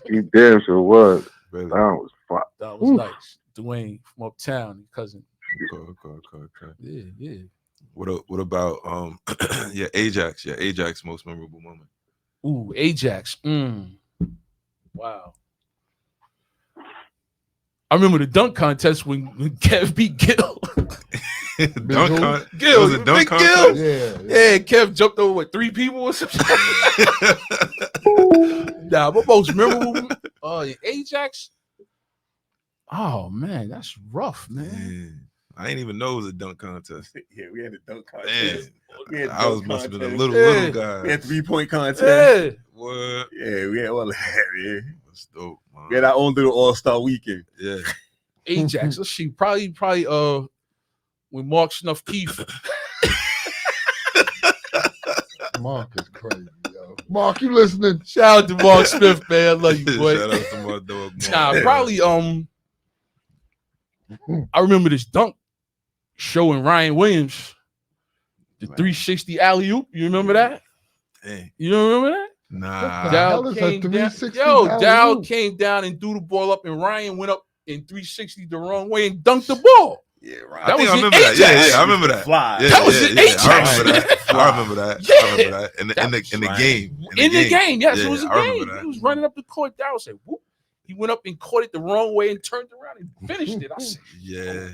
He damn sure was. Really. Dom was fun. That was nice. Dwayne from uptown, his cousin. Okay. Yeah. What about Ajax? Yeah, Ajax most memorable moment. Ooh, Ajax. Wow. I remember the dunk contest when Kev beat Gil. Gil, was a dunk Big contest? Gil. Yeah. Yeah, Kev jumped over 3 people or something. Nah, but most memorable Ajax. Oh man, that's rough, man. Man, I didn't even know it was a dunk contest. Yeah, we had a dunk Man, contest. We had I was must have been a contest. little guy. We had 3-point contest. Yeah. What? Yeah, we had all that. Yeah. That's dope, man. We had our own little all-star weekend. Yeah. Ajax. Let's see. Probably when Mark snuffed Keith. Mark is crazy, yo. Mark, you listening? Shout out to Mark Smith, man. I love you, boy. Shout out to my dog. Nah, Mark. probably I remember this dunk showing Ryan Williams, the 360 alley-oop. You remember that? Dang. You don't remember that? Nah. hell Dow is a came down. 360 Yo, Dow alley-oop? came down and threw the ball up, and Ryan went up in 360 the wrong way and dunked the ball. Yeah, right. That I think was I in remember that. Ajax. Yeah, I remember that. Fly. Yeah, That was yeah, in yeah. Ajax. I remember that. I remember that. Yeah. I remember that. In the Right. game. In the game, yes, Yeah, it was a I remember game. that. He was running up the court. Dow said, "Whoop." He went up and caught it the wrong way and turned around and finished it. I said, Yeah.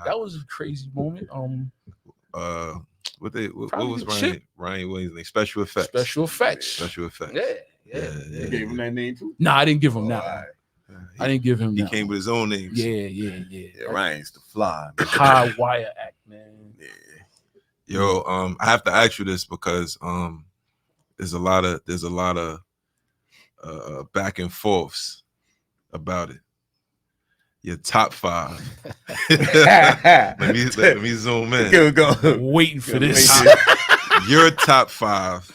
that was a crazy moment. What Probably was the chip. Ryan Williams' name? Special effects. Special effects. Special effects. Yeah. You gave him that name too? Nah, I didn't give him that. All right. I didn't give him He that. came with his own name. Yeah. Yeah, Ryan's the fly. High wire act, man. Yeah. Yo, I have to ask you this because there's a lot of back and forths about it. Your top 5. let me zoom in. Here we go. Waiting for this. Your top 5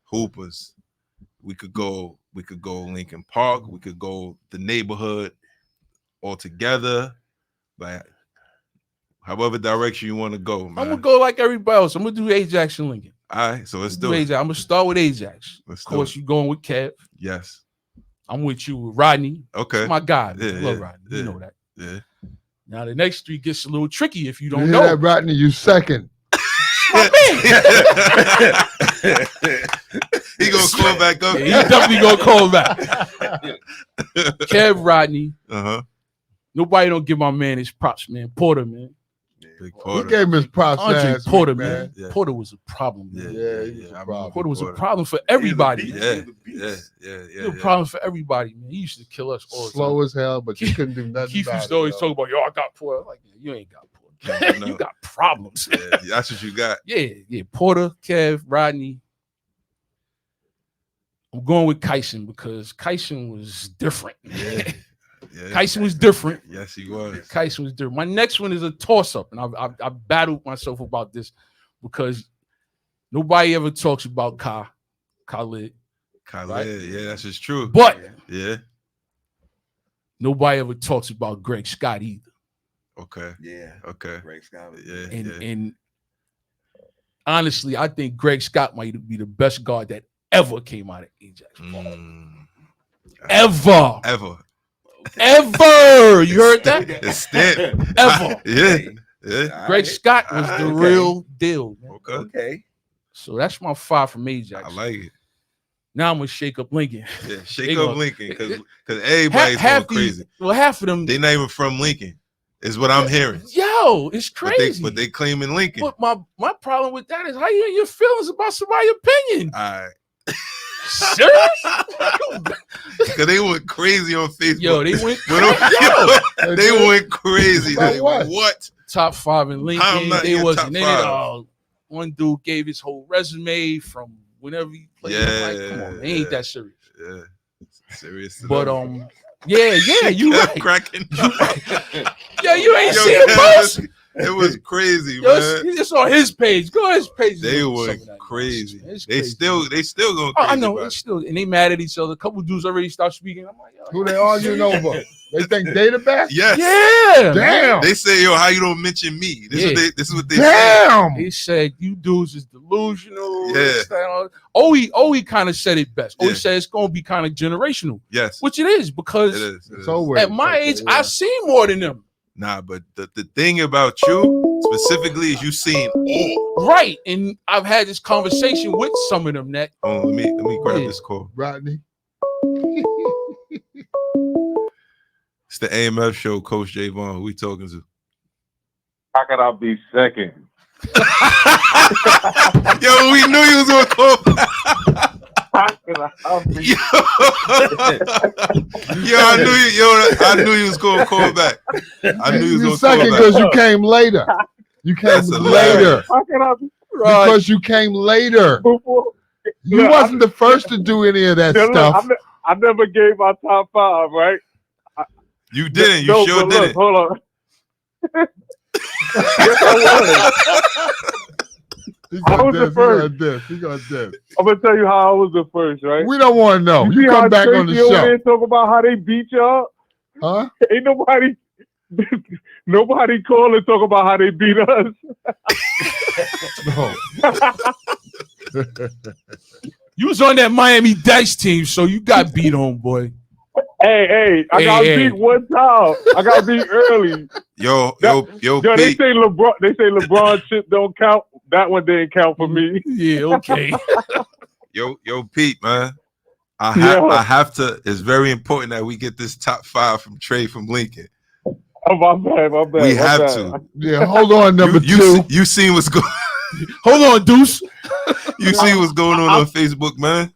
hoopers. We could go Lincoln Park. We could go the neighborhood all together. Like however direction you want to go, man. I'm gonna go like everybody else. I'm gonna do Ajax and Lincoln. All right, so let's Do do it. Ajax. I'm gonna start with Ajax. Let's Of do course, it. you going with Kev. Yes. I'm with you with Rodney. Okay. That's my guy. Man. Yeah, I love yeah, Rodney. yeah. You know that. Yeah. Now the next 3 gets a little tricky if you You don't hear know. that, Rodney? You second. He gonna call back up. Yeah, he definitely gonna call back. Kev, Rodney. Uh-huh. Nobody don't give my man his props, man. Porter, man. Big He Porter. gave him his props Andre last Porter, week, man. Yeah. Porter was a problem. Yeah, Man. Yeah, he was a I problem. remember Porter was a problem for everybody. beast. Man. Yeah. He was a problem for everybody, man. He used to kill us all the Slow time. as hell, but you couldn't do nothing Keith about used it. to always yo. talk about, yo, I got Porter. I'm like, yeah, you ain't got Can't Porter. do You no. got problems. Yeah, that's what you got. Yeah. Porter, Kev, Rodney. I'm going with Kyson because Kyson was different. Yeah. Kyson was different. Yes, he was. Kyson was different. My next one is a toss-up, and I battled myself about this because nobody ever talks about Khalid, Khaled, right? yeah, that's just true. but Yeah. nobody ever talks about Greg Scott either. Okay. Yeah. Okay. Greg Scott. Yeah. And honestly, I think Greg Scott might be the best guard that ever came out of Ajax. Ever. You heard that? It's still Ever. Yeah. Greg Scott was the real deal. Man. Okay. So that's my 5 from Ajax. I like it. Now I'm gonna shake up Lincoln. Yeah, They shake gonna- up Lincoln because everybody's half going crazy. half of them. They not even from Lincoln, is what I'm hearing. Yo, it's crazy. But they claiming Lincoln. But my problem with that is how you and your feelings about somebody's opinion. All right. Serious? Because they went crazy on Facebook. Yo, they went. Yo, they went crazy. About They, what? what? Top 5 in I'm Lincoln. not They your wasn't in top it. 5. One dude gave his whole resume from whenever he played. I'm like, come on, man, ain't that serious? Yeah. Serious. But yeah, you right. Cracking. Yo, you ain't Yo, seen the post. It was crazy, Yo, man. it's on his page. Go on his page. They Look at were some of that crazy. nonsense, man. They It's still going Oh, crazy. I know. about It's it. still, and they mad at each other. A couple dudes already stopped speaking. I'm like, yo, Who they arguing over? They think they the best? Yes. yeah, man. Damn. They say, yo, how you don't mention me? This is what they say. Damn. He said, you dudes is delusional. Yeah. This, that, and all. Owie kind of said it best. Owie Yeah. said it's going to be kind of generational, Yes. which it is because It is. It's over. at my age, I've seen more than them. Nah, but the thing about you specifically is you seen all. Right. And I've had this conversation with some of them that, Oh, let me grab Yeah. this call. Rodney. It's the AMF show, Coach Javon. Who we talking to? How could I be second? Yo, we knew you was gonna call. How could I be Yo, I knew you was gonna call back. I knew you You was gonna second call back. because you came later. You came That's later. hilarious. How could I be Because you came later. before? You Look, wasn't the first to do any of that Look, stuff. I never gave my top 5, right? You didn't. You No, sure but look, didn't. hold on. Yes, I He I got was the this. He first. got this. He got this. I'm gonna tell you how I was the first, right? We don't want to know. see You how come back on the Tracy over there show. talk about how they beat y'all. Huh? Ain't nobody call and talk about how they beat us. No. you was on that Miami Dice team, so you got beat on, boy. Hey, I got Hey. beat one time. I got beat early. Yo, Yo, they Pete. say LeBron shit don't count. That one didn't count for me. Yeah, okay. Yo, Pete, man. Yeah. I have to. It's very important that we get this top 5 from Trey from Lincoln. Oh, my bad. We my have bad. to. Yeah, hold on, number two. You seen what's going? Hold on, Deuce. You seen what's going on Facebook, man?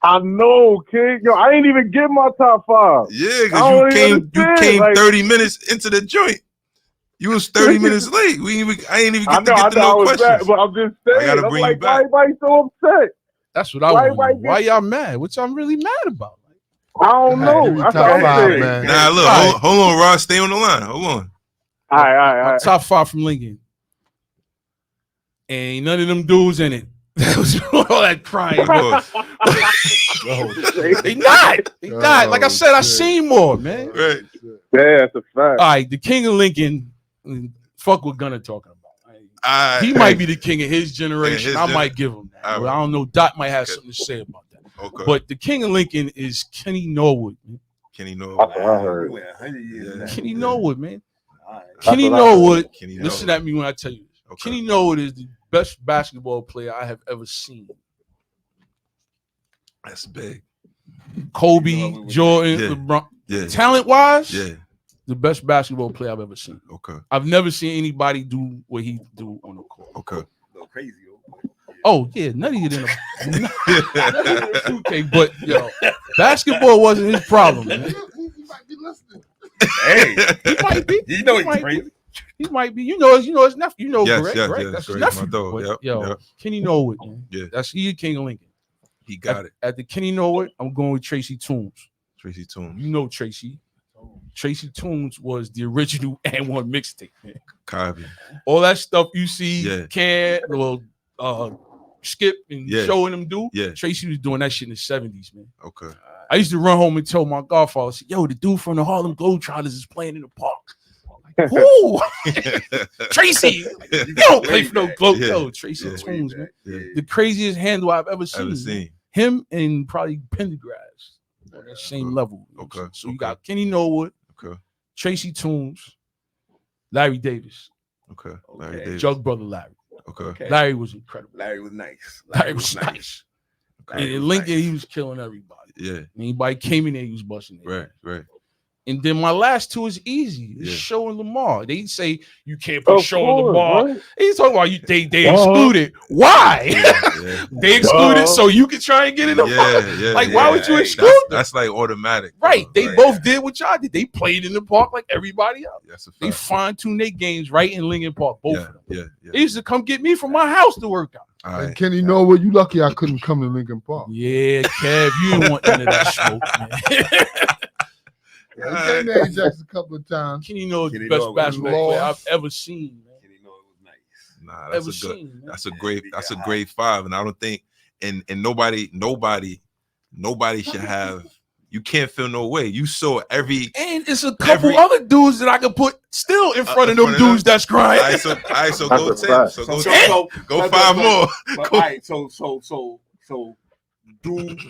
I know, kid. Yo, I ain't even get my top 5. Yeah, I because don't you even came understand, like- 30 minutes into the joint. You was 30 minutes late. I ain't even I get to know, get to I no was mad, questions. but I'm just saying. gotta I'm bring like, you back. why everybody so upset? That's what I Why- want. why Why get- y'all mad? What y'all really mad about? I don't know. Give me That's top what I'm 5, saying. man. Nah, look, All right. hold on, Ross. Stay on the line. Hold on. All right. Top 5 from Lincoln. Ain't none of them dudes in it. That was all that crying. Of course. They not. They not. Like I said, I shit. seen more, man. Right. Yeah, that's a fact. All right, the King of Lincoln. Fuck what Gunner talking about. He might be the king of his generation. Yeah, his I might give him that. All But I right. don't know. Dot might have Okay. something to say about that. Okay. But the King of Lincoln is Kenny Norwood. Man. Kenny Norwood. That's what I heard. We went 100 years Yeah. back. Kenny Yeah. Norwood, man. All right. Kenny what I heard. Norwood. Kenny Listen Norwood. at me when I tell you this. Okay. Kenny Norwood is the best basketball player I have ever seen. That's big. Kobe, You know, we were- Jordan, Yeah. LeBron. Yeah. Talent wise, Yeah. the best basketball player I've ever seen. Okay. I've never seen anybody do what he do on the court. Okay. A little crazy. Oh yeah, none of you didn't. Okay, but yo, basketball wasn't his problem. Man. He might be listening. Hey, He might be. you know He he's might crazy. be. He might be. You know his nephew. You know Yes, Greg, yes, right? yes, That's his Greg, my nephew. dog. But, Yep, yo, yep. Kenny Norwood, man. Yeah. That's he King of Lincoln. He got it. At the Kenny Norwood, I'm going with Tracy Toombs. Tracy Toombs. You know Tracy. Tracy Toombs was the original and one mixtape, man. Copy. All that stuff you see, Skip and showing them do. Yeah. Tracy was doing that shit in the 70s, man. Okay. I used to run home and tell my godfather, yo, the dude from the Harlem Globetrotters is playing in the park. Like, who? Tracy. You don't play for no Globe. Yo, Tracy Toombs, man. Yeah. The craziest handle I've ever seen. Him and probably Pendergrass on that same level. Okay. So you got Kenny Norwood, Tracy Toombs, Larry Davis. Okay. Larry Davis. Jug brother Larry. Okay. Larry was incredible. Larry was nice. Larry was nice. And in Lincoln, he was killing everybody. Yeah. Anybody came in there, he was busting it. Right. And then my last two is easy. It's Yeah. Show and Lamar. They say you can't put Show and Lamar. Right? He's talking about you. They excluded. Why? Yeah. They excluded so you can try and get in the park. Yeah. Like, why would you exclude them? That's like automatic. Right. Bro. They both did what y'all did. They played in the park like everybody else. That's a fact. They fine-tuned their games right in Lincoln Park. Both of them. Yeah. They used to come get me from my house to work out. All And right. Kenny Norwood, you lucky I couldn't come to Lincoln Park. Yeah, Kev, you didn't want none of that smoke, man. I came to Ajax a couple of times. Kenny knows the Kenny best Norwood basketball player lost. I've ever seen, man. Kenny Norwood was nice. Nah, that's Ever a good. seen, man. That's a great five, and I don't think and nobody should have. You can't feel no way. You saw every. And it's a couple other dudes that I could put still in front of them dudes that's crying. All right, so go That's a 10. fact. So go So- 10. so- Go but- 5 but- more. But, all right, so dude,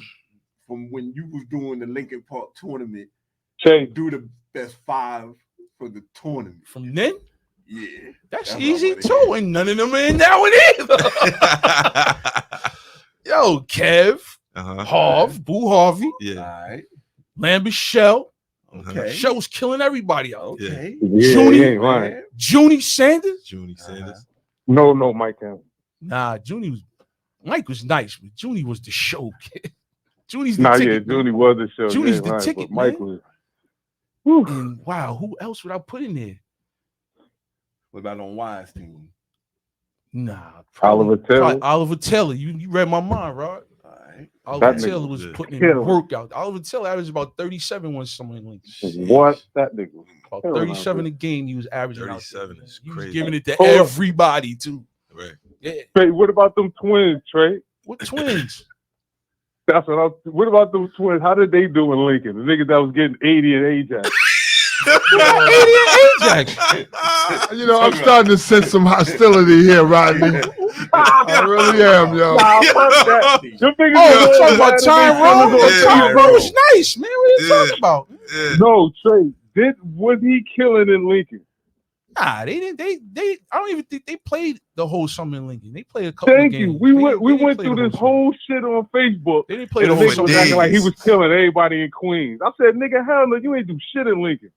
from when you was doing the Lincoln Park tournament, Chase. do the best 5 for the tournament. From then, Yeah, that's That's easy what I too. wanna hear. And none of them are in that one either. Yo, Kev, Harv, Boo Harvey, Yeah. all right, Lambert Shell. okay, Shell was killing everybody out. okay. Yeah, Junie, he ain't lying. Junie Sanders. Junie Sanders. No, Mike Campbell. Nah, Mike was nice, but Junie was the show, kid. Junie's the Nah, yeah, ticket. Junie was the show. Junie's yeah, the right, ticket, but Mike man. was. Whew. And wow, who else would I put in there? What about on Wise team? Nah, Oliver Taylor. probably Oliver Tayller. You read my mind, Rod. All right, Oliver That nigga Taylor was was putting in killer. work out. Oliver Taylor averaged about 37 when someone linked. What that nigga? About Hell no, 37 dude. a game he was averaging. 37 out there, is man. He was crazy. giving it to Hold up. everybody too. Right. Yeah. Trey, what about them twins, Trey? What twins? That's what I'm. What about them twins? How did they do in Lincoln? The niggas that was getting 80 at Ajax. Ajax. You know, I'm starting to sense some hostility here, Rodney. I really am, yo. Nah, fuck that. Them niggas Oh, was you talking about mad at Tyrone? they fellas on Yeah. Tyrone TV. was nice, man. What are you talking about? Yeah. No, Trey. Was he killing in Lincoln? Nah, they didn't. They I don't even think they played the whole summer in Lincoln. They played a couple Thank of you. games. We They went didn't through play the this summer. whole shit on Facebook. They didn't play And the the whole nigga summer. was acting like he days. was killing everybody in Queens. I said, nigga, hell no, you ain't do shit in Lincoln.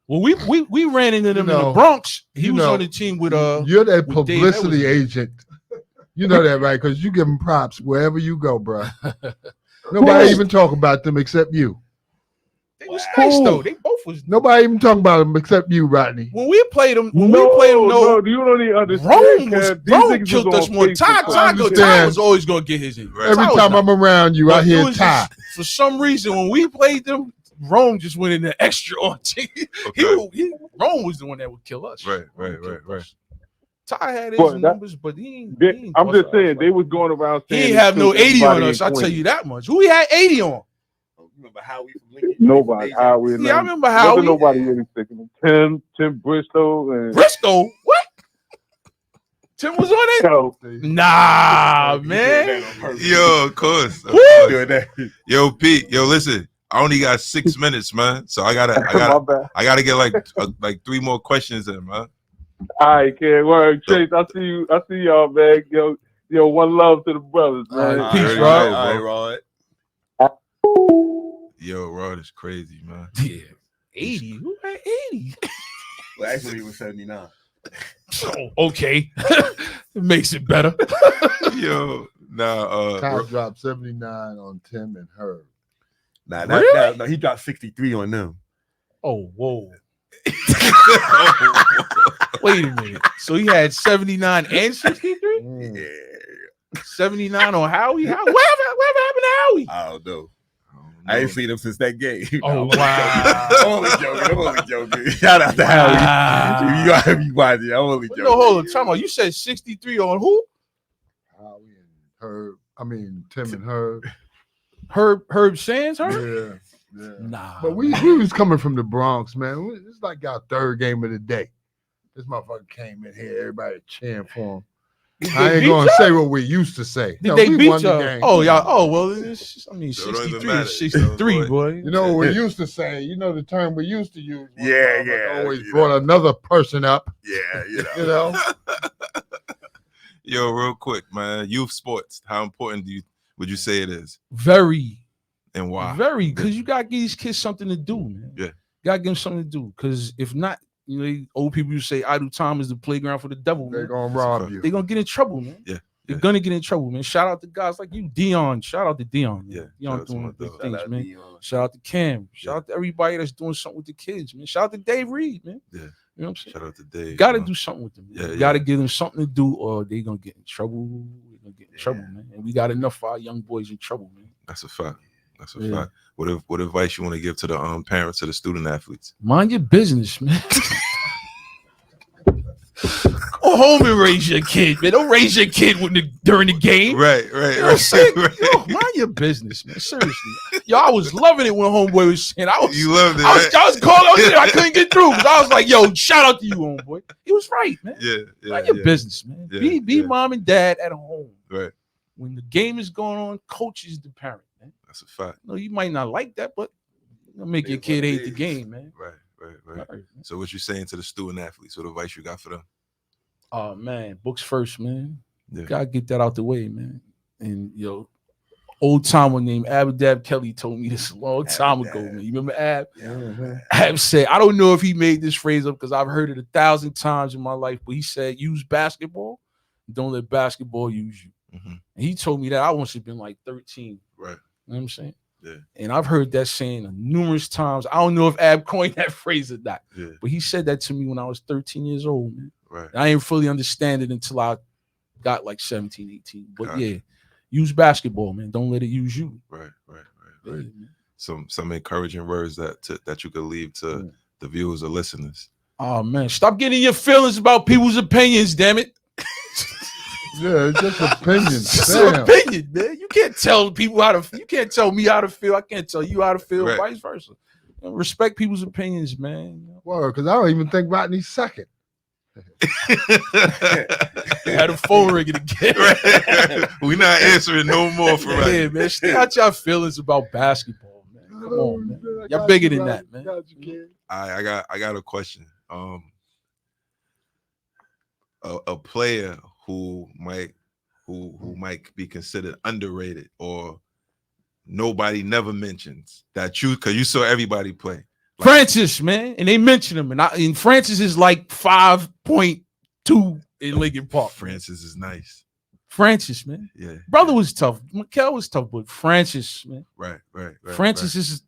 Well, we ran into them in know, the Bronx. He you was know, on the team with You're that with Dave publicity Edwards. agent. You know that, right? Because you give them props wherever you go, bro. Nobody even talk about them except you. They was nice though. They both was. Nobody even talk about them except you, Rodney. When we played them, No, you don't even understand. Rome was Kev. These Rome niggas killed was us on more. Facebook. Ty understand. was always gonna get his in. Right. Every Ty was time nice. I'm around you, I But it hear was Ty. just- for some reason, when we played them, Rome just went in the extra on team. Rome was the one that would kill us. Right. Ty had his But that- numbers, but he ain't I'm bust just us. saying, they was going around He saying ain't they have no killed 80 on everybody us. in I tell Queens. you that much. Who he had 80 on? Remember Howie from Lincoln? Nobody. Howie. Yeah, I remember Wasn't Howie. nobody really sticking them. Tim Bristow and Briscoe. What? Tim was on it? Yo, Nah, man. Yo, of course. Doing that. Yo, Pete. Yo, listen. I only got 6 minutes, man. So I my gotta bad. get like 3 more questions in, man. All right, kid. Word, Chase. I see y'all, man. Yo, one love to the brothers, man. All right, peace, Already Rod. know, All bro. right, Rod. Yo, Rod is crazy, man. Yeah. 80. Who had 80? Well, actually, it was 79. Oh, okay. It makes it better. Yo, Ty dropped 79 on Tim and Herb. Nah, Really? no, he dropped 63 on them. Oh, whoa. Wait a minute. So he had 79 and 63? Yeah. 79 on Howie? Whatever happened to Howie? I don't know. I ain't seen him since that game. Oh, I'm only joking. Shout out to Howie. If you watch it, I'm only joking. No, hold on. Time out. You said 63 on who? Howie and Herb. I mean, Tim and Herb. Herb Sands? Herb? Yeah. Nah. But we was coming from the Bronx, man. It's like our third game of the day. This motherfucker came in here, everybody cheering for him. I ain't gonna say what we used to say. Did they beat won the y'all? game. Oh, y'all. Oh, well, I mean, So it don't even 63 matter. is 63, boy. You know what we used to say? You know the term we used to use? Yeah. Always brought another person up. Yeah, You know? Yo, real quick, man. Youth sports. How important would you say it is, Very. and why? Very, because you gotta give these kids something to do, man. Yeah. Gotta give them something to do. Because if not, you know, old people used to say idle time is the playground for the devil, They're man. gonna rob you. They're gonna get in trouble, man. Yeah. They're gonna get in trouble, man. Shout out to guys like you, Dion. Shout out to Dion. Man. Yeah, Dion shout out to doing my big dog. things, man. Dion. Shout out to Cam. Shout Yeah. out to everybody that's doing something with the kids, man. Shout out to Dave Reed, man. Yeah. You know what I'm saying? Shout out to Dave. Gotta man. do something with them. Man. Yeah, You gotta yeah. give them something to do, or they gonna get in trouble. They're gonna get in trouble, man. And we got enough of our young boys in trouble, man. That's a fact. That's a Yeah. fact. What advice you want to give to the parents of the student athletes? Mind your business, man. Go home and raise your kid, man. Don't raise your kid during the game. Right. You know what I'm saying? Yo, mind your business, man. Seriously. Yo, I was loving it when homeboy was saying You loved it. I Right? was calling. I couldn't get through. I was like, yo, shout out to you, homeboy. He was right, man. Yeah. Mind your business, man. Yeah, Be yeah. mom and dad at home. Right. When the game is going on, coach is the parent, man. That's a fact. No, you might not like that, but it'll make your It's kid what it hate the is. game, man. Right. All right, man. So what you saying to the student athletes? What advice you got for them? Oh man, books first, man. Yeah. Gotta get that out the way, man. And old timer named Abdab Kelly told me this a long time ago, man. You remember Ab? Ab said, I don't know if he made this phrase up because I've heard it 1,000 times in my life, but he said, use basketball, don't let basketball use you. Mm-hmm. And he told me that I must have been like 13. Right. You know what I'm saying? Yeah. And I've heard that saying numerous times. I don't know if Ab coined that phrase or not, Yeah. but he said that to me when I was 13 years old, man. Right. I didn't fully understand it until I got like 17, 18. But Gotcha. yeah, use basketball, man. Don't let it use you. Right. Yeah, man. Some encouraging words that you could leave to the viewers or listeners. Oh man, stop getting your feelings about people's opinions, damn it. Yeah, it's just opinions. It's just Damn. an opinion, man. You can't tell people you can't tell me how to feel. I can't tell you how to feel, Right. vice versa. Respect people's opinions, man. Well, because I don't even think Rodney's second. Had a phone ringing again. We're not answering no more for Yeah, right. man. Stay out your feelings about basketball, man. Come on, man. I Y'all got bigger you, than Rodney. that, man. Got you, kid. I got a question. A player who might be considered underrated or nobody never mentions that because you saw everybody play. Francis, man, and they mention him, and Francis is like 5.2 in Lincoln Park. Francis is nice. Francis, man, Yeah. brother was tough. Mikel was tough, but Francis, man, Right. Francis is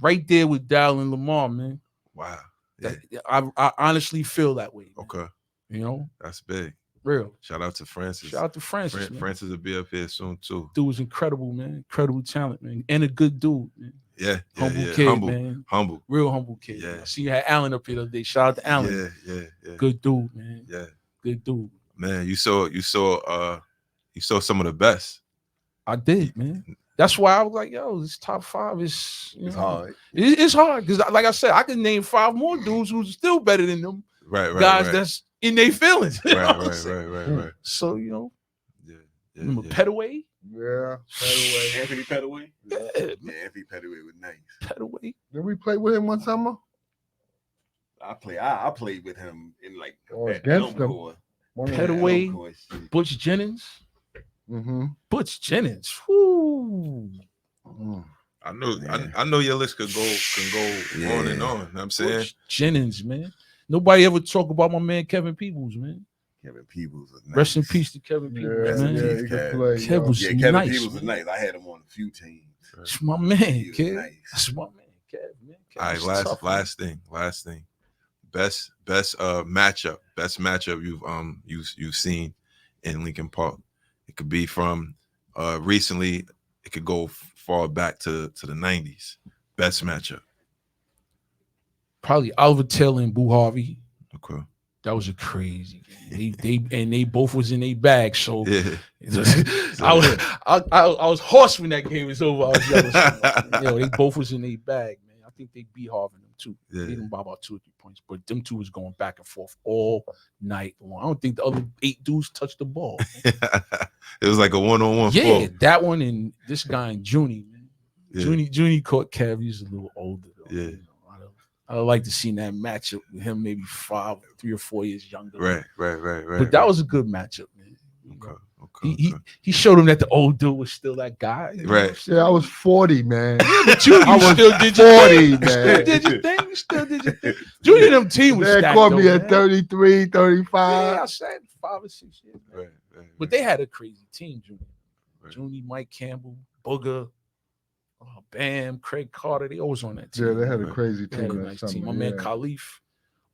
right there with Dal and Lamar, man. Wow. Yeah. I honestly feel that way. Man. Okay. You know, That's big. real. Shout out to Francis. Shout out to Francis. Man. Francis will be up here soon too. Dude was incredible, man. Incredible talent, man, and a good dude, man. Yeah. Humble kid, man. Humble. Real humble kid. Yeah. Man. I see you had Allen up here the other day. Shout out to Allen. Yeah. Good dude, man. Yeah. Good dude. Man, you saw some of the best. I did, man. That's why I was like, yo, this top 5 is It's hard. It's hard because, like I said, I can name 5 more dudes who's still better than them Right. guys that's in their feelings. You know what I'm saying? Right. So Yeah. remember Petaway? Yeah. Petaway. Anthony Petaway? Yeah, Yeah, Anthony Petaway was nice. Petaway. Did we play with him one summer? I played with him in like Or that against dome him. course. Petaway. Dome course shit. Butch Jennings. Mm-hmm. Butch Jennings. Whoo. I know, Man. I know your list can go on and on. You know what I'm saying, Bush Jennings, man. Nobody ever talk about my man Kevin Peebles, man. Kevin Peebles was nice. Rest in peace to Kevin Peebles, man. Yeah, he Kev. can play. Kev yo. was Yeah, Kevin nice, Peebles was man. nice. I had him on a few teams. That's my man, He was kid. nice. That's my man, Kev, man. Kev all right, was tough, man. last thing. Best matchup you've seen in Lincoln Park. It could be from recently. It could go far back to the 90s. Best matchup. Probably Oliver Taylor and Boo Harvey. Okay. That was a crazy game. They both was in their bag. So Yeah. I was hoarse when that game was over. I was yelling, they both was in their bag, man. I think they beat Harvey them too. Yeah. Beat them by about 2 or 3 points. But them two was going back and forth all night long. I don't think the other 8 dudes touched the ball. It was like a one-on-one. Yeah, that one and this guy and Junie, man. Yeah. Junie caught Kev. He's a little older though. Yeah. You know, I would like to see that matchup with him, maybe 3 or 4 years younger. Right. But that was a good matchup, man. Okay. He showed him that the old dude was still that guy. You know? Right. Yeah, I was 40, man. But you still did your 40, thing. You man. still did your thing. You still did your thing. Junior and them team was They stacked, caught me though, at man. 33, 35. Yeah, I said 5 or 6 years. Man. Right. But they had a crazy team, Junior. Right. Junior, Mike Campbell, Booger, Bam, Craig Carter. They always on that team. Yeah, they had a Right. crazy They had team a that nice summer. team. My yeah. man Khalif.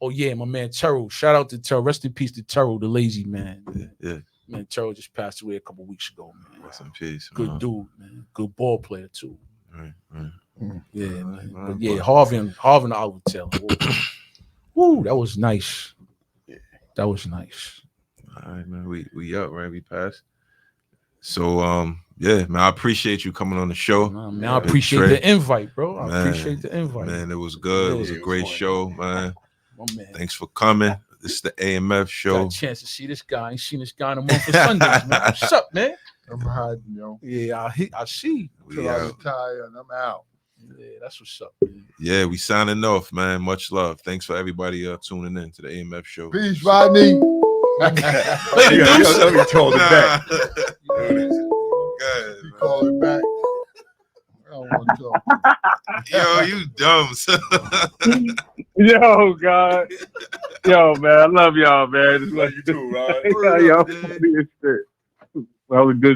Oh, yeah, my man Terrell. Shout out to Terrell. Rest in peace to Terrell, the lazy man. Yeah. Man, Terrell just passed away a couple weeks ago, man. Rest in peace. Good dude, man. Good ball player, too. Right. Yeah, All man. right, But yeah, Harvey and Oliver Taylor. Woo, that was nice. That was nice. All right, man. We up, right? We passed. So yeah, man, I appreciate you coming on the show. Nah, man, I appreciate the invite, bro. I Man, appreciate the invite. Man, it was good. It was a Yeah, it was great fun. show, man. My man. Thanks for coming. This is the AMF Got show. a chance to see this guy. I ain't seen this guy in a month for Sundays, man. What's up, man? I'm hiding, yo. Yeah, I see. We Till I out. retire and I'm out. Yeah, that's what's up, man. Yeah, we signing off, man. Much love. Thanks for everybody tuning in to the AMF show. Peace, Rodney. You told it back. Good, You man. call it back. I don't want to talk. Yo, you dumb. son. Yo, God. Yo, man, I love y'all, man. Love you too, Rod. Y'all funny as shit. That was good